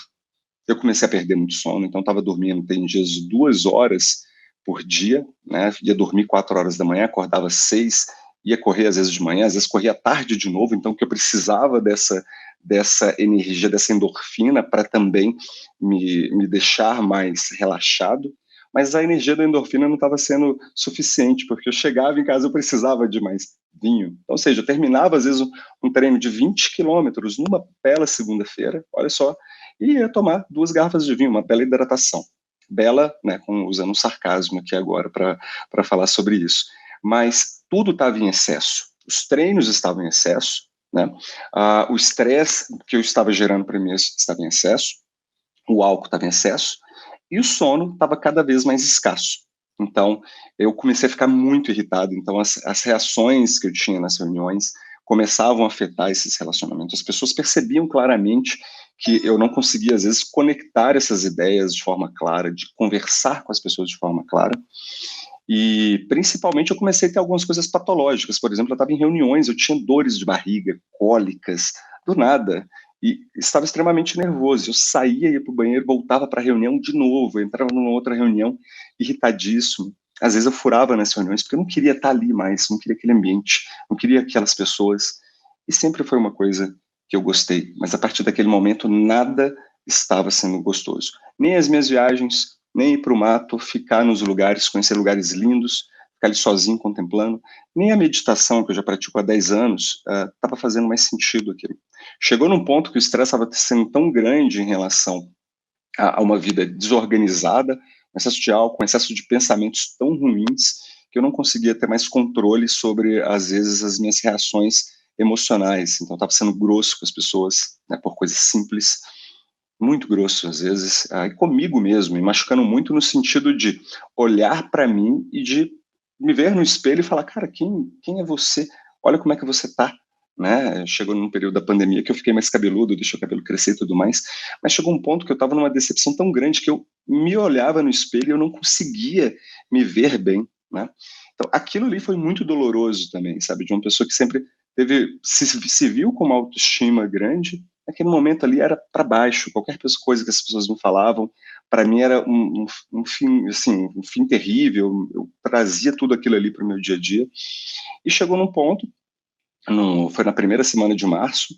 eu comecei a perder muito sono, então estava dormindo, tem dias de 2 horas por dia, né, ia dormir 4 horas da manhã, acordava 6, ia correr às vezes de manhã, às vezes corria à tarde de novo, então que eu precisava dessa energia, dessa endorfina para também me deixar mais relaxado, mas a energia da endorfina não estava sendo suficiente, porque eu chegava em casa, eu precisava de mais vinho. Então, ou seja, eu terminava às vezes um treino de 20 quilômetros numa bela segunda-feira, olha só, e ia tomar 2 garrafas de vinho, uma bela hidratação. Bela, né, usando um sarcasmo aqui agora para falar sobre isso. Mas tudo estava em excesso. Os treinos estavam em excesso, né? O estresse que eu estava gerando para mim estava em excesso. o álcool estava em excesso e o sono estava cada vez mais escasso. Então, eu comecei a ficar muito irritado. Então, as reações que eu tinha nas reuniões começavam a afetar esses relacionamentos. As pessoas percebiam claramente que eu não conseguia, às vezes, conectar essas ideias de forma clara, de conversar com as pessoas de forma clara. E, principalmente, eu comecei a ter algumas coisas patológicas. Por exemplo, eu estava em reuniões, eu tinha dores de barriga, cólicas, do nada, e estava extremamente nervoso. Eu saía, ia para o banheiro, voltava para a reunião de novo, eu entrava numa outra reunião, irritadíssimo. Às vezes eu furava nas reuniões, porque eu não queria estar ali mais, não queria aquele ambiente, não queria aquelas pessoas. E sempre foi uma coisa que eu gostei. Mas a partir daquele momento, nada estava sendo gostoso. Nem as minhas viagens, nem ir para o mato, ficar nos lugares, conhecer lugares lindos, ficar ali sozinho contemplando, nem a meditação, que eu já pratico há 10 anos, estava fazendo mais sentido aquilo. Chegou num ponto que o estresse estava sendo tão grande em relação a uma vida desorganizada, com excesso de álcool, com excesso de pensamentos tão ruins, que eu não conseguia ter mais controle sobre, às vezes, as minhas reações emocionais. Então, eu estava sendo grosso com as pessoas, né, por coisas simples, muito grosso às vezes, e comigo mesmo, me machucando muito no sentido de olhar para mim e de me ver no espelho e falar, cara, quem é você? Olha como é que você tá, né? Chegou num período da pandemia que eu fiquei mais cabeludo, deixei o cabelo crescer e tudo mais, mas chegou um ponto que eu estava numa decepção tão grande que eu me olhava no espelho e eu não conseguia me ver bem, né? Então, aquilo ali foi muito doloroso também, sabe? De uma pessoa que sempre se viu com uma autoestima grande, naquele momento ali era para baixo. Qualquer coisa que as pessoas me falavam, para mim era um fim, assim, um fim terrível. Eu trazia tudo aquilo ali para o meu dia a dia. E chegou num ponto, foi na primeira semana de março,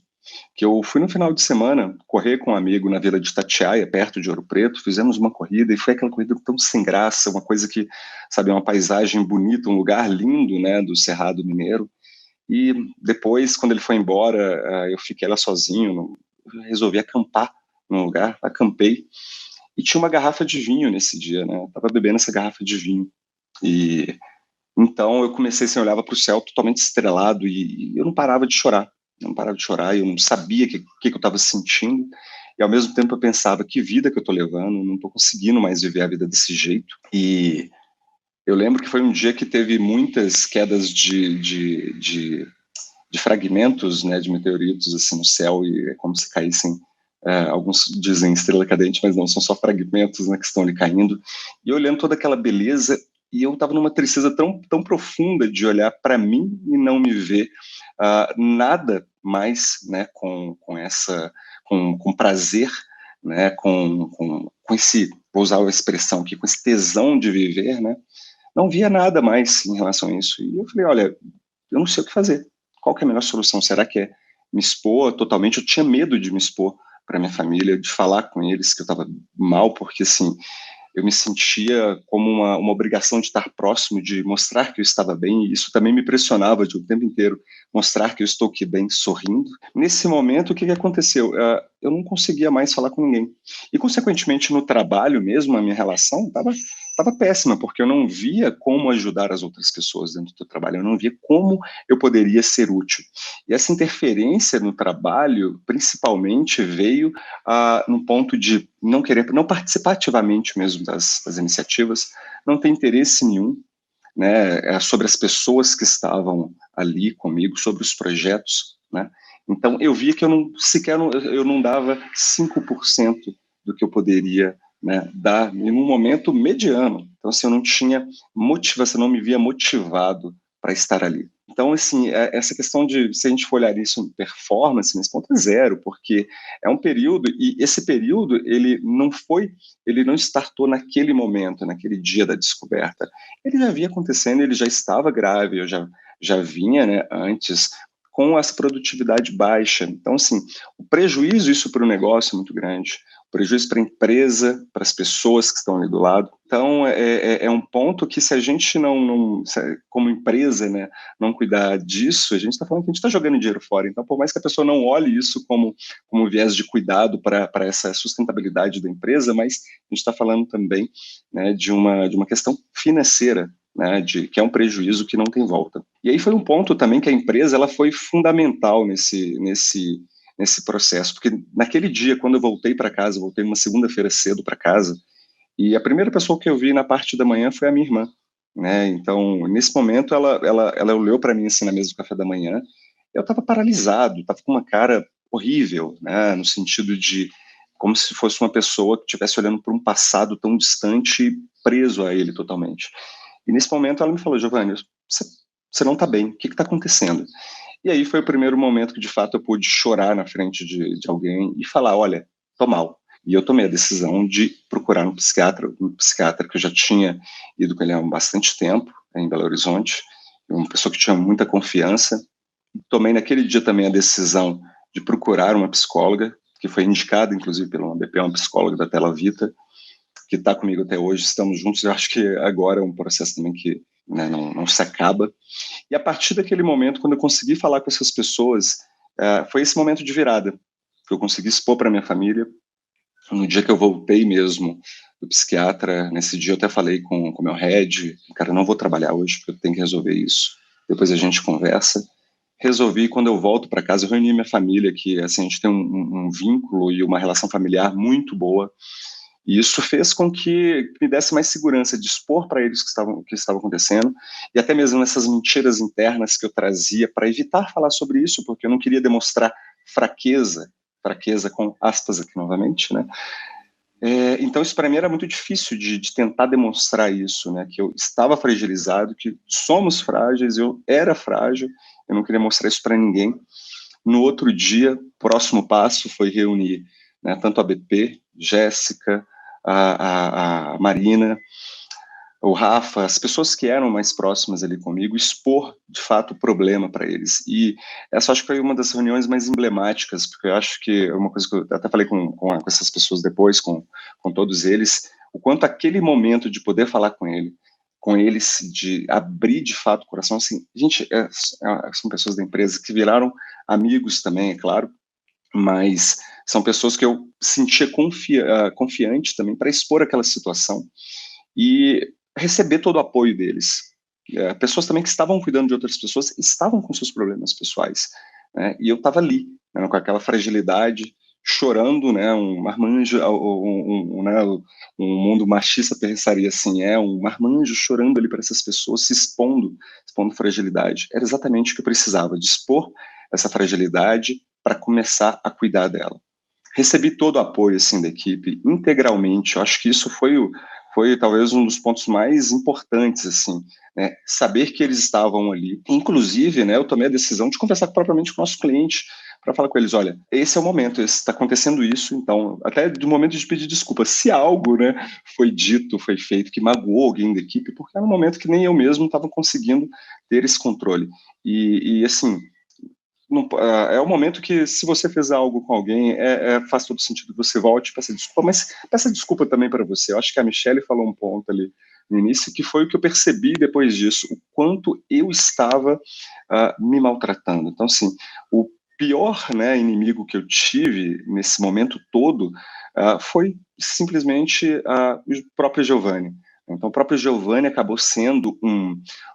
que eu fui no final de semana correr com um amigo na Vila de Itatiaia, perto de Ouro Preto. Fizemos uma corrida e foi aquela corrida tão sem graça, uma coisa que, sabe, uma paisagem bonita, um lugar lindo, né, do Cerrado Mineiro. E depois, quando ele foi embora, eu fiquei lá sozinho, eu resolvi acampar num lugar, acampei, e tinha uma garrafa de vinho nesse dia, né? Eu tava bebendo essa garrafa de vinho. E então eu comecei assim, eu olhava para o céu totalmente estrelado e eu não parava de chorar. Eu não parava de chorar, eu não sabia o que eu estava sentindo. E ao mesmo tempo eu pensava, que vida que eu tô levando, não tô conseguindo mais viver a vida desse jeito. E eu lembro que foi um dia que teve muitas quedas de fragmentos, né, de meteoritos assim no céu, e é como se caíssem, alguns dizem estrela cadente, mas não, são só fragmentos, né, que estão ali caindo. E olhando toda aquela beleza, e eu estava numa tristeza tão profunda de olhar para mim e não me ver nada mais, né, com prazer, né, com esse, vou usar a expressão aqui, com esse tesão de viver, né, não via nada mais em relação a isso. E eu falei, olha, eu não sei o que fazer. Qual que é a melhor solução? Será que é me expor totalmente? Eu tinha medo de me expor para minha família, de falar com eles que eu estava mal, porque assim, eu me sentia como uma obrigação de estar próximo, de mostrar que eu estava bem, e isso também me pressionava de o tempo inteiro, mostrar que eu estou aqui bem, sorrindo. Nesse momento, o que aconteceu? Eu não conseguia mais falar com ninguém. E, consequentemente, no trabalho mesmo, a minha relação estava péssima, porque eu não via como ajudar as outras pessoas dentro do trabalho, eu não via como eu poderia ser útil. E essa interferência no trabalho, principalmente, veio no ponto de não participar ativamente mesmo das iniciativas, não ter interesse nenhum, né, sobre as pessoas que estavam ali comigo, sobre os projetos, né. Então eu via que eu não dava 5% do que eu poderia, né, dar em um momento mediano. Então assim, eu não tinha motivação, não me via motivado para estar ali. Então, assim, essa questão de, se a gente for olhar isso em performance, nesse ponto é zero, porque é um período, e esse período, ele não startou naquele momento, naquele dia da descoberta. Ele já vinha acontecendo, ele já estava grave, eu já vinha, né, antes, com essa produtividade baixa. Então, assim, o prejuízo isso para o negócio é muito grande, o prejuízo para a empresa, para as pessoas que estão ali do lado. Então, é um ponto que, se a gente como empresa, né, não cuidar disso, a gente está falando que a gente está jogando dinheiro fora. Então, por mais que a pessoa não olhe isso como viés de cuidado para essa sustentabilidade da empresa, mas a gente está falando também, né, de uma questão financeira, né, que é um prejuízo que não tem volta. E aí foi um ponto também que a empresa ela foi fundamental nesse nesse processo, porque naquele dia, quando eu voltei para casa, voltei numa segunda-feira cedo para casa, e a primeira pessoa que eu vi na parte da manhã foi a minha irmã, né? Então, nesse momento, ela olhou para mim assim na mesa do café da manhã. Eu estava paralisado, estava com uma cara horrível, né? No sentido de como se fosse uma pessoa que estivesse olhando para um passado tão distante e preso a ele totalmente. E nesse momento ela me falou: Giovanni, você não está bem, o que está acontecendo? E aí foi o primeiro momento que de fato eu pude chorar na frente de alguém e falar: olha, tô mal. E eu tomei a decisão de procurar um psiquiatra que eu já tinha ido com ele há bastante tempo, em Belo Horizonte, uma pessoa que tinha muita confiança. Tomei naquele dia também a decisão de procurar uma psicóloga, que foi indicada, inclusive, pela ABP, uma psicóloga da Tela Vita, que está comigo até hoje, estamos juntos. Eu acho que agora é um processo também que, né, não se acaba. E a partir daquele momento, quando eu consegui falar com essas pessoas, foi esse momento de virada, que eu consegui expor para minha família. No dia que eu voltei mesmo do psiquiatra, nesse dia eu até falei com o meu head: cara, não vou trabalhar hoje porque eu tenho que resolver isso. Depois a gente conversa. Resolvi, quando eu volto para casa, eu reuni minha família, que assim, a gente tem um vínculo e uma relação familiar muito boa. E isso fez com que me desse mais segurança de expor para eles o que estava acontecendo, e até mesmo nessas mentiras internas que eu trazia para evitar falar sobre isso, porque eu não queria demonstrar fraqueza com aspas aqui novamente, né? Então isso para mim era muito difícil de tentar demonstrar isso, né? Que eu estava fragilizado, que somos frágeis, eu era frágil, eu não queria mostrar isso para ninguém. No outro dia, próximo passo foi reunir, né, tanto a BP, Jéssica, a Marina, o Rafa, as pessoas que eram mais próximas ali comigo, expor de fato o problema para eles. E essa acho que foi uma das reuniões mais emblemáticas, porque eu acho que é uma coisa que eu até falei com essas pessoas depois, com todos eles, o quanto aquele momento de poder falar com eles, de abrir de fato o coração, assim, gente, são pessoas da empresa que viraram amigos também, é claro, mas são pessoas que eu sentia confiante também para expor aquela situação e receber todo o apoio deles. Pessoas também que estavam cuidando de outras pessoas, estavam com seus problemas pessoais, né? E eu estava ali, né, com aquela fragilidade, chorando, né, um marmanjo, né, um mundo machista pensaria assim, um marmanjo chorando ali para essas pessoas, se expondo fragilidade. Era exatamente o que eu precisava, de expor essa fragilidade para começar a cuidar dela. Recebi todo o apoio assim da equipe integralmente. Eu acho que isso foi talvez um dos pontos mais importantes, assim, né? Saber que eles estavam ali. Inclusive, né, eu tomei a decisão de conversar propriamente com o nosso cliente, para falar com eles: olha, esse é o momento, está acontecendo isso, então, até do momento de pedir desculpa, se algo, né, foi dito, foi feito, que magoou alguém da equipe, porque era um momento que nem eu mesmo estava conseguindo ter esse controle. E assim, é o momento que, se você fez algo com alguém, faz todo sentido que você volte e peça desculpa, mas peça desculpa também para você. Eu acho que a Michelle falou um ponto ali no início, que foi o que eu percebi depois disso, o quanto eu estava me maltratando. Então, assim, o pior, né, inimigo que eu tive nesse momento todo foi simplesmente o próprio Giovanni. Então, o próprio Giovanni acabou sendo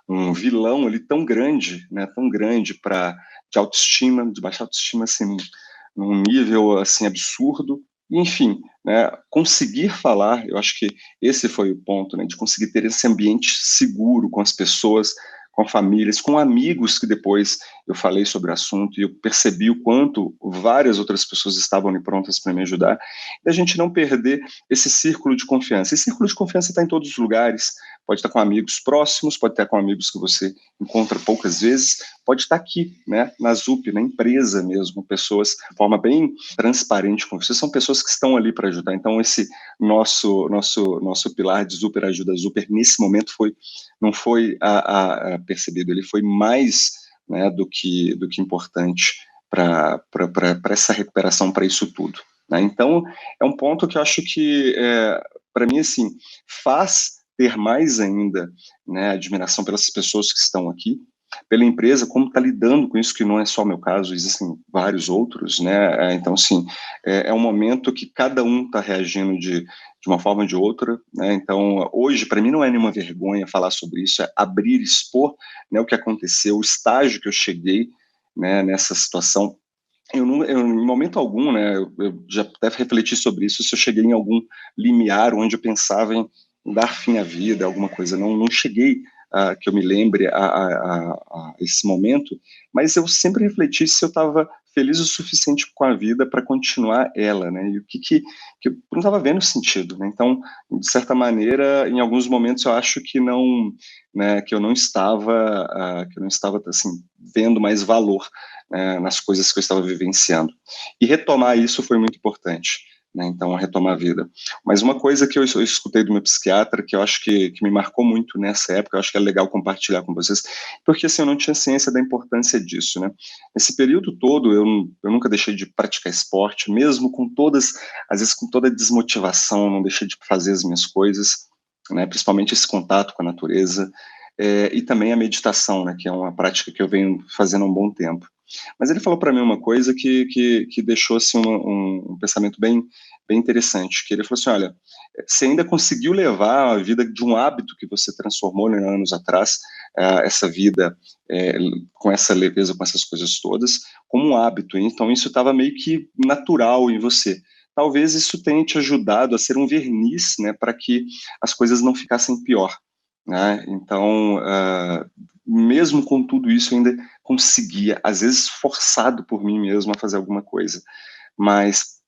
um vilão ali tão grande, né, de autoestima, de baixa autoestima, assim, num nível, assim, absurdo. Enfim, né, conseguir falar, eu acho que esse foi o ponto, né, de conseguir ter esse ambiente seguro com as pessoas, com famílias, com amigos, que depois eu falei sobre o assunto e eu percebi o quanto várias outras pessoas estavam ali prontas para me ajudar, e a gente não perder esse círculo de confiança. Esse círculo de confiança está em todos os lugares, pode estar com amigos próximos, pode estar com amigos que você encontra poucas vezes, pode estar aqui, né, na ZUP, na empresa mesmo, pessoas de forma bem transparente com você, são pessoas que estão ali para ajudar. Então esse nosso pilar de Zuper Ajuda Zuper, nesse momento não foi percebido, ele foi mais, né, do que importante para essa recuperação, para isso tudo, né? Então é um ponto que eu acho que para mim, assim, faz ter mais ainda, né, admiração pelas pessoas que estão aqui, pela empresa, como está lidando com isso, que não é só o meu caso, existem vários outros, né? Então, assim, é um momento que cada um está reagindo de uma forma ou de outra, né? Então, hoje, para mim, não é nenhuma vergonha falar sobre isso, é abrir, expor, né, o que aconteceu, o estágio que eu cheguei, né, nessa situação, em momento algum, né, eu já até refleti sobre isso, se eu cheguei em algum limiar onde eu pensava em dar fim à vida, alguma coisa. Não cheguei, que eu me lembre, a esse momento, mas eu sempre refleti se eu estava feliz o suficiente com a vida para continuar ela, né, e o que eu não estava vendo sentido, né. Então, de certa maneira, em alguns momentos eu acho que não, né, que eu não estava, assim, vendo mais valor, nas coisas que eu estava vivenciando. E retomar isso foi muito importante, né? Então, retomar a vida. Mas uma coisa que eu escutei do meu psiquiatra, que eu acho que me marcou muito nessa época, eu acho que é legal compartilhar com vocês, porque assim, eu não tinha ciência da importância disso, né? Nesse período todo, eu nunca deixei de praticar esporte, mesmo com todas, às vezes com toda a desmotivação, não deixei de fazer as minhas coisas, né? Principalmente esse contato com a natureza, e também a meditação, né? Que é uma prática que eu venho fazendo há um bom tempo. Mas ele falou para mim uma coisa que deixou assim, um pensamento bem interessante, que ele falou assim, olha, você ainda conseguiu levar a vida de um hábito que você transformou, né, anos atrás, essa vida com essa leveza, com essas coisas todas, como um hábito. Então isso estava meio que natural em você. Talvez isso tenha te ajudado a ser um verniz, né, para que as coisas não ficassem pior, né? Então, mesmo com tudo isso, eu ainda conseguia, às vezes forçado por mim mesmo a fazer alguma coisa, mas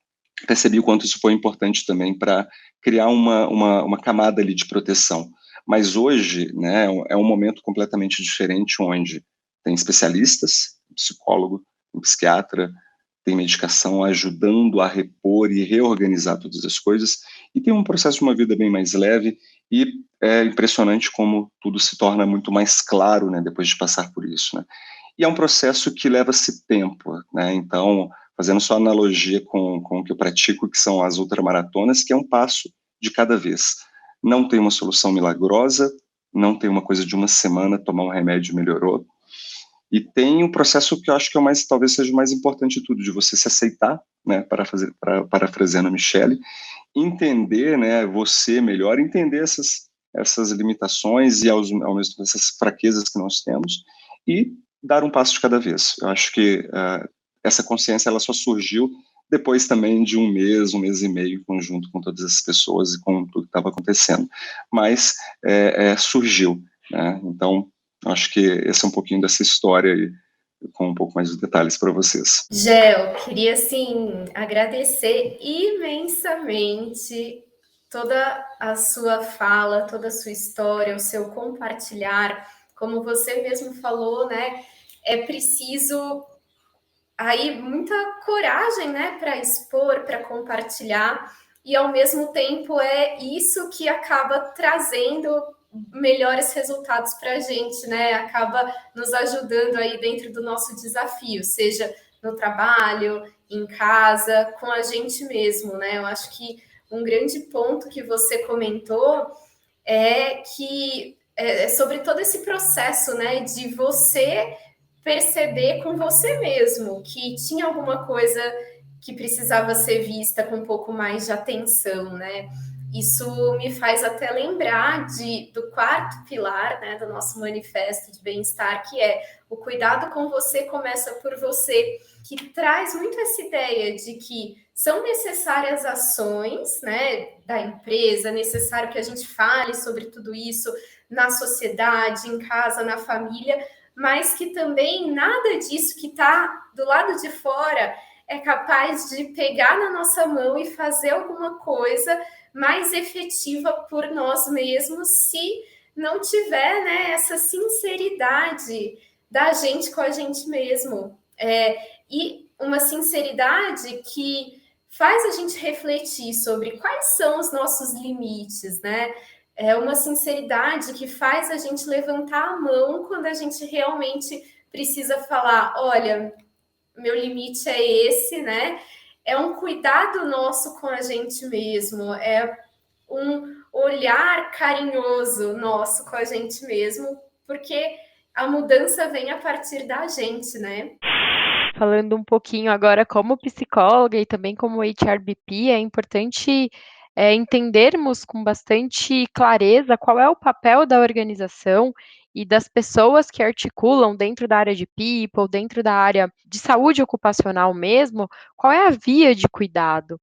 percebi o quanto isso foi importante também para criar uma camada ali de proteção. Mas hoje, né, é um momento completamente diferente, onde tem especialistas, psicólogo, um psiquiatra, tem medicação ajudando a repor e reorganizar todas as coisas, e tem um processo de uma vida bem mais leve, e é impressionante como tudo se torna muito mais claro, né, depois de passar por isso, né. E é um processo que leva-se tempo, né, então, fazendo só analogia com o que eu pratico, que são as ultramaratonas, que é um passo de cada vez. Não tem uma solução milagrosa, não tem uma coisa de uma semana, tomar um remédio melhorou, e tem um processo que eu acho que é o mais, talvez seja o mais importante de tudo, de você se aceitar, né, parafraseando a Michele, entender, né, você melhor, entender essas limitações e ao mesmo tempo essas fraquezas que nós temos, e dar um passo de cada vez. Eu acho que essa consciência ela só surgiu depois também de um mês e meio, em conjunto com todas as pessoas e com tudo que estava acontecendo. Mas surgiu, né? Então, acho que esse é um pouquinho dessa história aí, com um pouco mais de detalhes para vocês. Gel, queria, assim, agradecer imensamente toda a sua fala, toda a sua história, o seu compartilhar. Como você mesmo falou, né, é preciso aí muita coragem, né, para expor, para compartilhar, e ao mesmo tempo é isso que acaba trazendo melhores resultados para a gente, né? Acaba nos ajudando aí dentro do nosso desafio, seja no trabalho, em casa, com a gente mesmo, né? Eu acho que um grande ponto que você comentou é que é sobre todo esse processo, né, de você perceber com você mesmo que tinha alguma coisa que precisava ser vista com um pouco mais de atenção, né? Isso me faz até lembrar do quarto pilar, né, do nosso manifesto de bem-estar, que é o cuidado com você começa por você, que traz muito essa ideia de que são necessárias ações, né, da empresa, é necessário que a gente fale sobre tudo isso na sociedade, em casa, na família, mas que também nada disso que está do lado de fora é capaz de pegar na nossa mão e fazer alguma coisa mais efetiva por nós mesmos se não tiver, né, essa sinceridade da gente com a gente mesmo. E uma sinceridade que faz a gente refletir sobre quais são os nossos limites, né? É uma sinceridade que faz a gente levantar a mão quando a gente realmente precisa falar, olha, meu limite é esse, né? É um cuidado nosso com a gente mesmo, é um olhar carinhoso nosso com a gente mesmo, porque a mudança vem a partir da gente, né? Falando um pouquinho agora como psicóloga e também como HRBP, é importante entendermos com bastante clareza qual é o papel da organização e das pessoas que articulam dentro da área de people, dentro da área de saúde ocupacional mesmo, qual é a via de cuidado.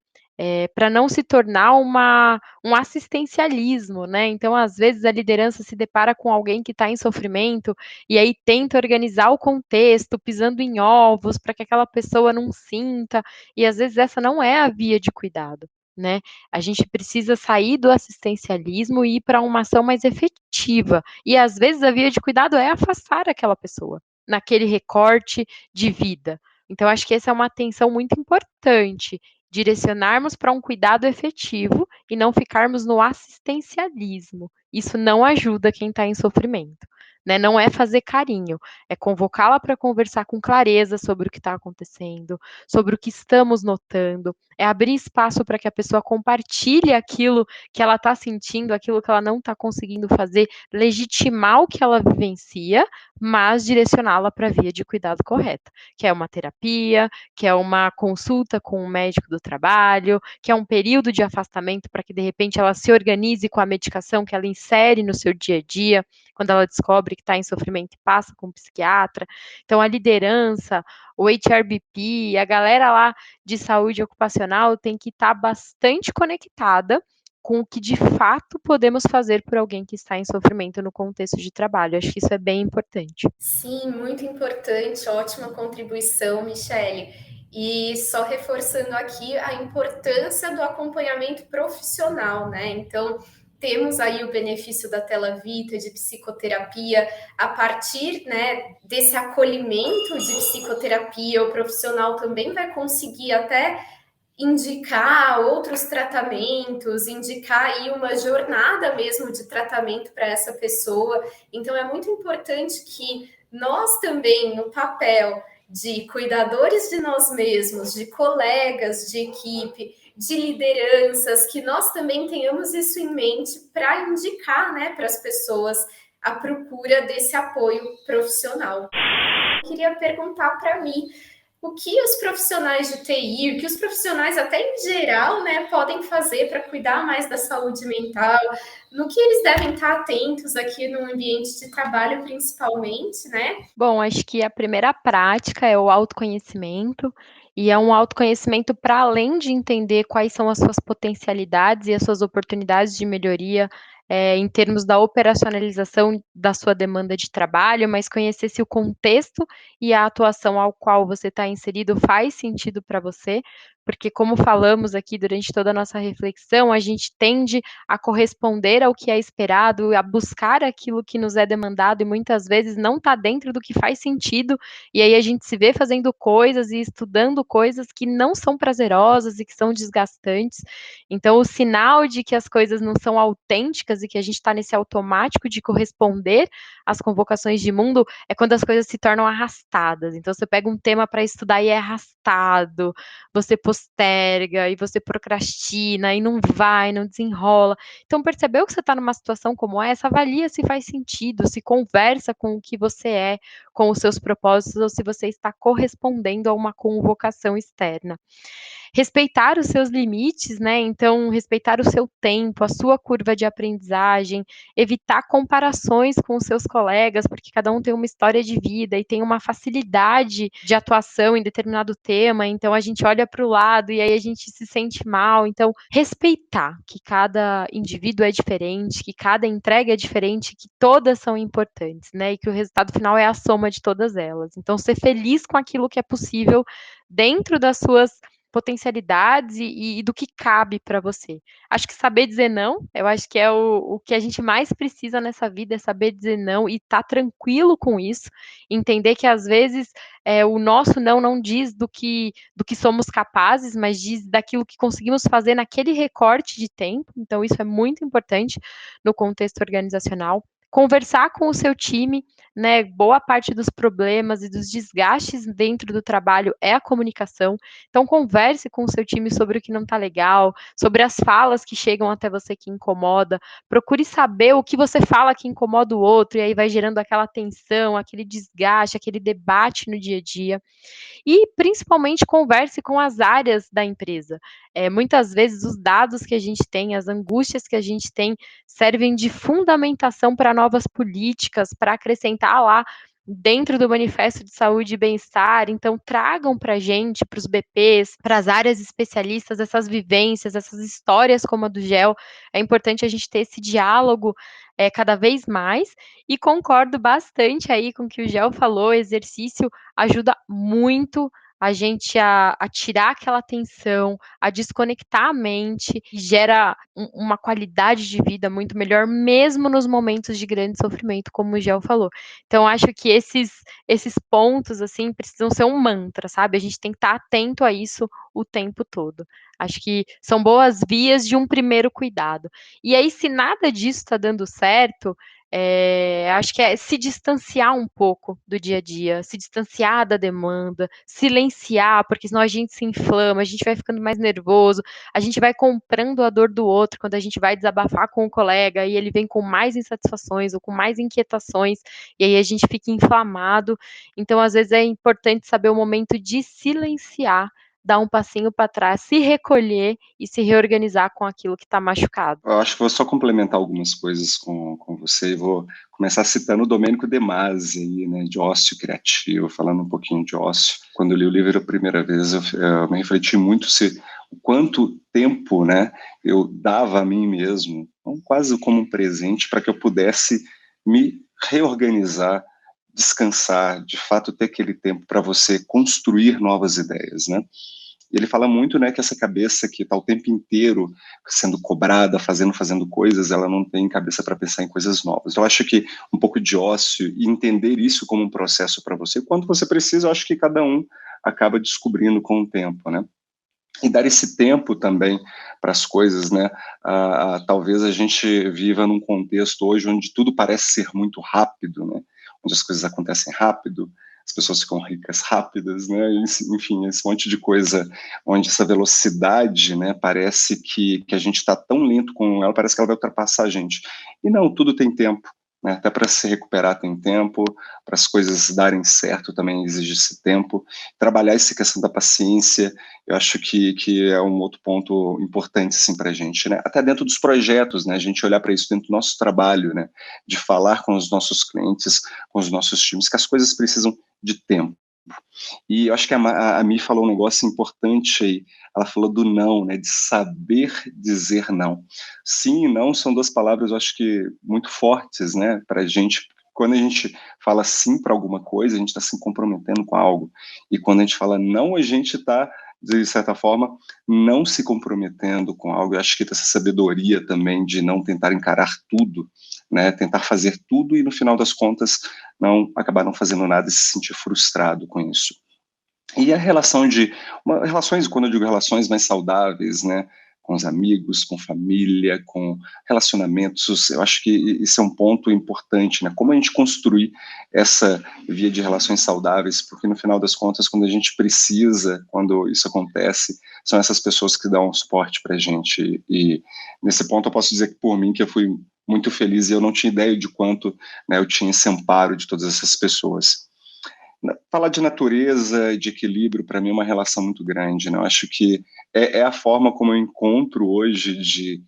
Para não se tornar um assistencialismo, né? Então, às vezes, a liderança se depara com alguém que está em sofrimento e aí tenta organizar o contexto, pisando em ovos, para que aquela pessoa não sinta, e às vezes essa não é a via de cuidado, né? A gente precisa sair do assistencialismo e ir para uma ação mais efetiva. E às vezes a via de cuidado é afastar aquela pessoa naquele recorte de vida. Então, acho que essa é uma atenção muito importante, direcionarmos para um cuidado efetivo e não ficarmos no assistencialismo. Isso não ajuda quem está em sofrimento. Né? Não é fazer carinho, é convocá-la para conversar com clareza sobre o que está acontecendo, sobre o que estamos notando, é abrir espaço para que a pessoa compartilhe aquilo que ela está sentindo, aquilo que ela não está conseguindo fazer, legitimar o que ela vivencia, mas direcioná-la para a via de cuidado correta, que é uma terapia, que é uma consulta com um médico do trabalho, que é um período de afastamento para que, de repente, ela se organize com a medicação que ela insere no seu dia a dia, quando ela descobre que está em sofrimento e passa com um psiquiatra. Então, a liderança, o HRBP, a galera lá de saúde ocupacional tem que estar bastante conectada com o que de fato podemos fazer por alguém que está em sofrimento no contexto de trabalho. Acho que isso é bem importante. Sim, muito importante, ótima contribuição, Michele. E só reforçando aqui a importância do acompanhamento profissional, né? Então, temos aí o benefício da Tela Vita, de psicoterapia, a partir, né, desse acolhimento de psicoterapia, o profissional também vai conseguir até indicar outros tratamentos, indicar aí uma jornada mesmo de tratamento para essa pessoa. Então, é muito importante que nós também, no papel de cuidadores de nós mesmos, de colegas de equipe, de lideranças, que nós também tenhamos isso em mente para indicar, né, para as pessoas a procura desse apoio profissional. Eu queria perguntar para mim, o que os profissionais de TI, o que os profissionais até em geral, né, podem fazer para cuidar mais da saúde mental, no que eles devem estar atentos aqui no ambiente de trabalho, principalmente, né? Bom, acho que a primeira prática é o autoconhecimento, e é um autoconhecimento para além de entender quais são as suas potencialidades e as suas oportunidades de melhoria, em termos da operacionalização da sua demanda de trabalho, mas conhecer se o contexto e a atuação ao qual você está inserido faz sentido para você, porque como falamos aqui durante toda a nossa reflexão, a gente tende a corresponder ao que é esperado, a buscar aquilo que nos é demandado e muitas vezes não está dentro do que faz sentido, e aí a gente se vê fazendo coisas e estudando coisas que não são prazerosas e que são desgastantes. Então, o sinal de que as coisas não são autênticas e que a gente está nesse automático de corresponder às convocações de mundo é quando as coisas se tornam arrastadas. Então, você pega um tema para estudar e é arrastado, você posterga e você procrastina e não vai, não desenrola. Então, percebeu que você está numa situação como essa, avalia se faz sentido, se conversa com o que você é, com os seus propósitos, ou se você está correspondendo a uma convocação externa. Respeitar os seus limites, né? Então, respeitar o seu tempo, a sua curva de aprendizagem, evitar comparações com os seus colegas, porque cada um tem uma história de vida e tem uma facilidade de atuação em determinado tema, então a gente olha para o lado e aí a gente se sente mal. Então, respeitar que cada indivíduo é diferente, que cada entrega é diferente, que todas são importantes, né? E que o resultado final é a soma de todas elas. Então, ser feliz com aquilo que é possível dentro das suas potencialidades e do que cabe para você. Acho que saber dizer não, eu acho que é o que a gente mais precisa nessa vida, é saber dizer não e estar tranquilo com isso, entender que às vezes o nosso não diz do que somos capazes, mas diz daquilo que conseguimos fazer naquele recorte de tempo, então isso é muito importante no contexto organizacional. Conversar com o seu time, né? Boa parte dos problemas e dos desgastes dentro do trabalho é a comunicação. Então, converse com o seu time sobre o que não está legal, sobre as falas que chegam até você que incomoda. Procure saber o que você fala que incomoda o outro, e aí vai gerando aquela tensão, aquele desgaste, aquele debate no dia a dia. E, principalmente, converse com as áreas da empresa. Muitas vezes os dados que a gente tem, as angústias que a gente tem, servem de fundamentação para novas políticas, para acrescentar lá dentro do Manifesto de Saúde e Bem-Estar. Então, tragam para a gente, para os BPs, para as áreas especialistas, essas vivências, essas histórias como a do GEL. É importante a gente ter esse diálogo cada vez mais, e concordo bastante aí com o que o Gel falou. O exercício ajuda muito a gente a tirar aquela tensão, a desconectar a mente, e gera uma qualidade de vida muito melhor, mesmo nos momentos de grande sofrimento, como o Gel falou. Então, acho que esses pontos, assim, precisam ser um mantra, sabe? A gente tem que estar atento a isso o tempo todo. Acho que são boas vias de um primeiro cuidado. E aí, se nada disso está dando certo, acho que é se distanciar um pouco do dia a dia, se distanciar da demanda, silenciar, porque senão a gente se inflama, a gente vai ficando mais nervoso, a gente vai comprando a dor do outro quando a gente vai desabafar com o colega e ele vem com mais insatisfações ou com mais inquietações, e aí a gente fica inflamado. Então, às vezes, é importante saber o momento de silenciar, dar um passinho para trás, se recolher e se reorganizar com aquilo que está machucado. Eu acho que vou só complementar algumas coisas com você e vou começar citando o Domênico De Masi, aí, né, de ócio criativo, falando um pouquinho de ócio. Quando eu li o livro a primeira vez, eu me refleti muito o quanto tempo, né, eu dava a mim mesmo, quase como um presente, para que eu pudesse me reorganizar, descansar, de fato ter aquele tempo para você construir novas ideias, né? E ele fala muito, né, que essa cabeça que está o tempo inteiro sendo cobrada, fazendo coisas, ela não tem cabeça para pensar em coisas novas. Eu acho que um pouco de ócio e entender isso como um processo para você, quando você precisa, eu acho que cada um acaba descobrindo com o tempo, né? E dar esse tempo também para as coisas, né? Talvez a gente viva num contexto hoje onde tudo parece ser muito rápido, né? Onde as coisas acontecem rápido, as pessoas ficam ricas rápidas, né? Enfim, esse monte de coisa onde essa velocidade, né? Parece que a gente está tão lento com ela, parece que ela vai ultrapassar a gente. E não, tudo tem tempo, né? Até para se recuperar tem tempo, para as coisas darem certo também exige esse tempo. Trabalhar essa questão da paciência, eu acho que é um outro ponto importante assim, para a gente, né? Até dentro dos projetos, né? A gente olhar para isso dentro do nosso trabalho, né? De falar com os nossos clientes, com os nossos times, que as coisas precisam de tempo. E eu acho que a Mi falou um negócio importante aí. Ela falou do não, né? De saber dizer não. Sim e não são duas palavras, eu acho que muito fortes, né? Para a gente. Quando a gente fala sim para alguma coisa, a gente está se comprometendo com algo. E quando a gente fala não, a gente está, de certa forma, não se comprometendo com algo. Eu acho que essa sabedoria também de não tentar encarar tudo, né? Tentar fazer tudo e, no final das contas, não acabar não fazendo nada e se sentir frustrado com isso. E a relações, quando eu digo relações mais saudáveis, né, com os amigos, com família, com relacionamentos, eu acho que isso é um ponto importante, né, como a gente construir essa via de relações saudáveis, porque no final das contas, quando a gente precisa, quando isso acontece, são essas pessoas que dão suporte pra gente, e nesse ponto eu posso dizer que por mim, que eu fui muito feliz e eu não tinha ideia de quanto, né, eu tinha esse amparo de todas essas pessoas. Falar de natureza, de equilíbrio, para mim é uma relação muito grande, né? Eu acho que é a forma como eu encontro hoje de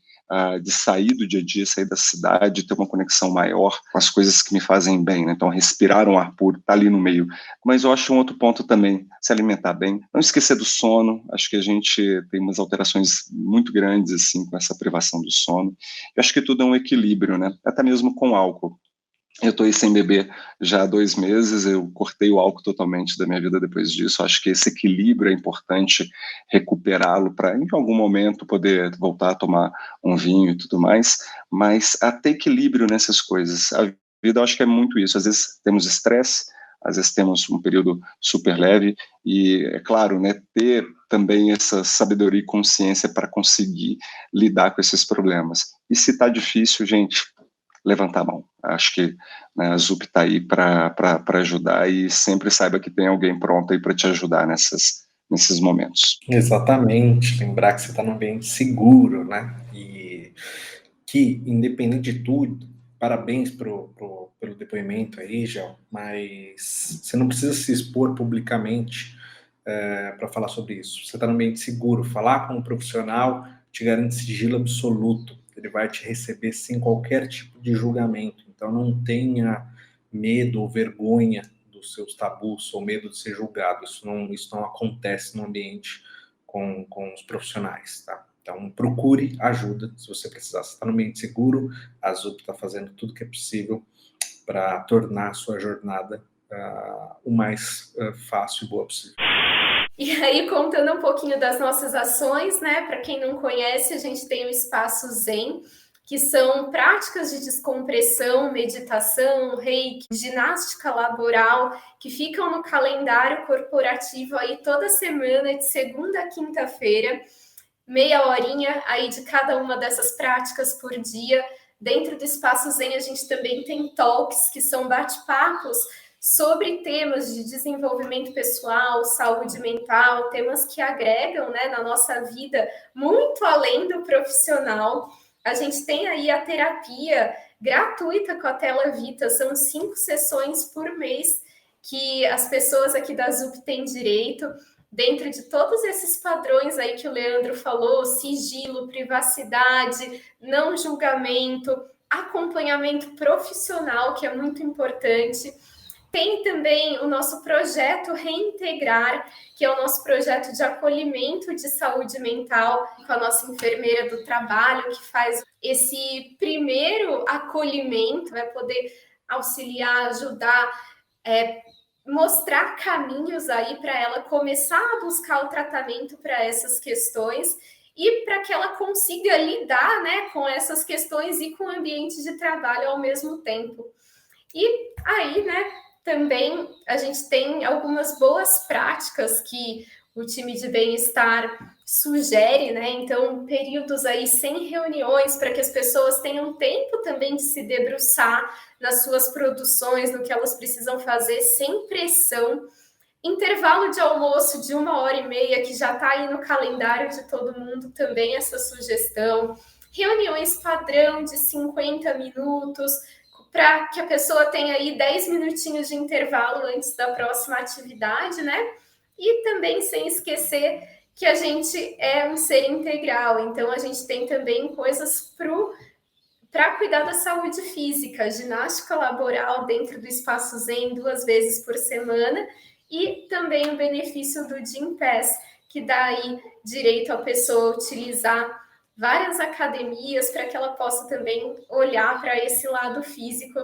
sair do dia a dia, sair da cidade, ter uma conexão maior com as coisas que me fazem bem, né? Então, respirar um ar puro, tá ali no meio. Mas eu acho um outro ponto também, se alimentar bem, não esquecer do sono. Acho que a gente tem umas alterações muito grandes, assim, com essa privação do sono. Eu acho que tudo é um equilíbrio, né? Até mesmo com álcool. Eu estou aí sem beber já há 2 meses, eu cortei o álcool totalmente da minha vida depois disso. Acho que esse equilíbrio é importante recuperá-lo para, em algum momento, poder voltar a tomar um vinho e tudo mais, mas até equilíbrio nessas coisas. A vida, eu acho que é muito isso. Às vezes temos estresse, às vezes temos um período super leve e, é claro, né, ter também essa sabedoria e consciência para conseguir lidar com esses problemas. E se está difícil, gente, levantar a mão. Acho que, né, a ZUP está aí para ajudar e sempre saiba que tem alguém pronto aí para te ajudar nesses momentos. Exatamente, lembrar que você está num ambiente seguro, né? E que, independente de tudo, parabéns pelo depoimento aí, Gel, mas você não precisa se expor publicamente para falar sobre isso. Você está no ambiente seguro, falar com um profissional te garante sigilo absoluto. Ele vai te receber sem qualquer tipo de julgamento. Então não tenha medo ou vergonha dos seus tabus ou medo de ser julgado. Isso não acontece no ambiente com os profissionais, tá? Então procure ajuda se você precisar. Você está no ambiente seguro, a ZUP está fazendo tudo que é possível para tornar a sua jornada o mais fácil e boa possível. E aí, contando um pouquinho das nossas ações, né? Para quem não conhece, a gente tem o Espaço Zen, que são práticas de descompressão, meditação, reiki, ginástica laboral, que ficam no calendário corporativo aí toda semana, de segunda a quinta-feira, meia horinha aí de cada uma dessas práticas por dia. Dentro do Espaço Zen, a gente também tem talks, que são bate-papos sobre temas de desenvolvimento pessoal, saúde mental, temas que agregam, né, na nossa vida muito além do profissional. A gente tem aí a terapia gratuita com a Tela Vita, são 5 sessões por mês que as pessoas aqui da ZUP têm direito, dentro de todos esses padrões aí que o Leandro falou, sigilo, privacidade, não julgamento, acompanhamento profissional, que é muito importante. Tem também o nosso projeto Reintegrar, que é o nosso projeto de acolhimento de saúde mental, com a nossa enfermeira do trabalho, que faz esse primeiro acolhimento, vai poder auxiliar, ajudar, mostrar caminhos aí para ela começar a buscar o tratamento para essas questões e para que ela consiga lidar, né, com essas questões e com o ambiente de trabalho ao mesmo tempo. E aí, né, também a gente tem algumas boas práticas que o time de bem-estar sugere, né? Então, períodos aí sem reuniões para que as pessoas tenham tempo também de se debruçar nas suas produções, no que elas precisam fazer, sem pressão. Intervalo de almoço de 1h30, que já está aí no calendário de todo mundo, também essa sugestão. Reuniões padrão de 50 minutos, para que a pessoa tenha aí 10 minutinhos de intervalo antes da próxima atividade, né? E também sem esquecer que a gente é um ser integral, então a gente tem também coisas para cuidar da saúde física, ginástica laboral dentro do Espaço Zen 2 vezes por semana, e também o benefício do Gym Pass, que dá aí direito a pessoa utilizar várias academias para que ela possa também olhar para esse lado físico.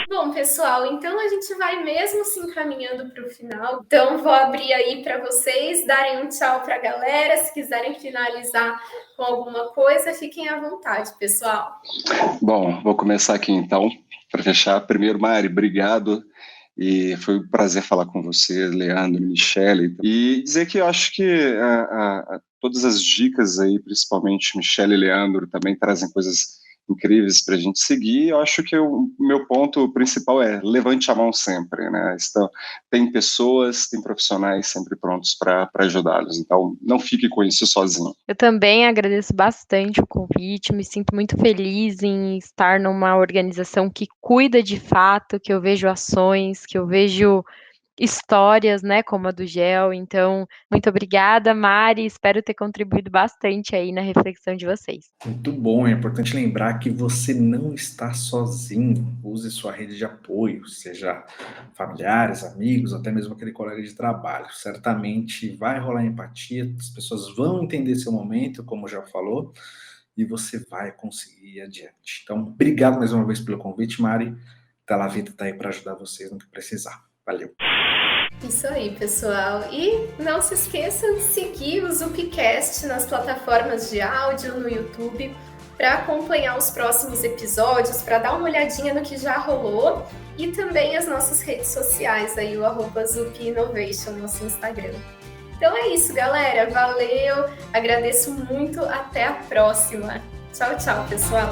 Bom, pessoal, então a gente vai mesmo se encaminhando para o final. Então, vou abrir aí para vocês darem um tchau para a galera. Se quiserem finalizar com alguma coisa, fiquem à vontade, pessoal. Bom, vou começar aqui então, para fechar. Primeiro, Mari, obrigado. E foi um prazer falar com você, Leandro, Michele, e dizer que eu acho que todas as dicas aí, principalmente Michele e Leandro, também trazem coisas incríveis para a gente seguir. Eu acho que o meu ponto principal é levante a mão sempre, né? Então, tem pessoas, tem profissionais sempre prontos para ajudá-los, então não fique com isso sozinho. Eu também agradeço bastante o convite, me sinto muito feliz em estar numa organização que cuida de fato, que eu vejo ações, que eu vejo histórias, né, como a do GEL. Então, muito obrigada, Mari, espero ter contribuído bastante aí na reflexão de vocês. Muito bom, é importante lembrar que você não está sozinho. Use sua rede de apoio, seja familiares, amigos, até mesmo aquele colega de trabalho. Certamente vai rolar empatia, as pessoas vão entender seu momento, como já falou, e você vai conseguir ir adiante. Então, obrigado mais uma vez pelo convite, Mari. Tela Vita está aí para ajudar vocês no que precisar. Valeu! Isso aí, pessoal. E não se esqueçam de seguir o Zupcast nas plataformas de áudio, no YouTube, para acompanhar os próximos episódios, para dar uma olhadinha no que já rolou, e também as nossas redes sociais, aí o @ZupInnovation, nosso Instagram. Então é isso, galera. Valeu, agradeço muito, até a próxima. Tchau, tchau, pessoal.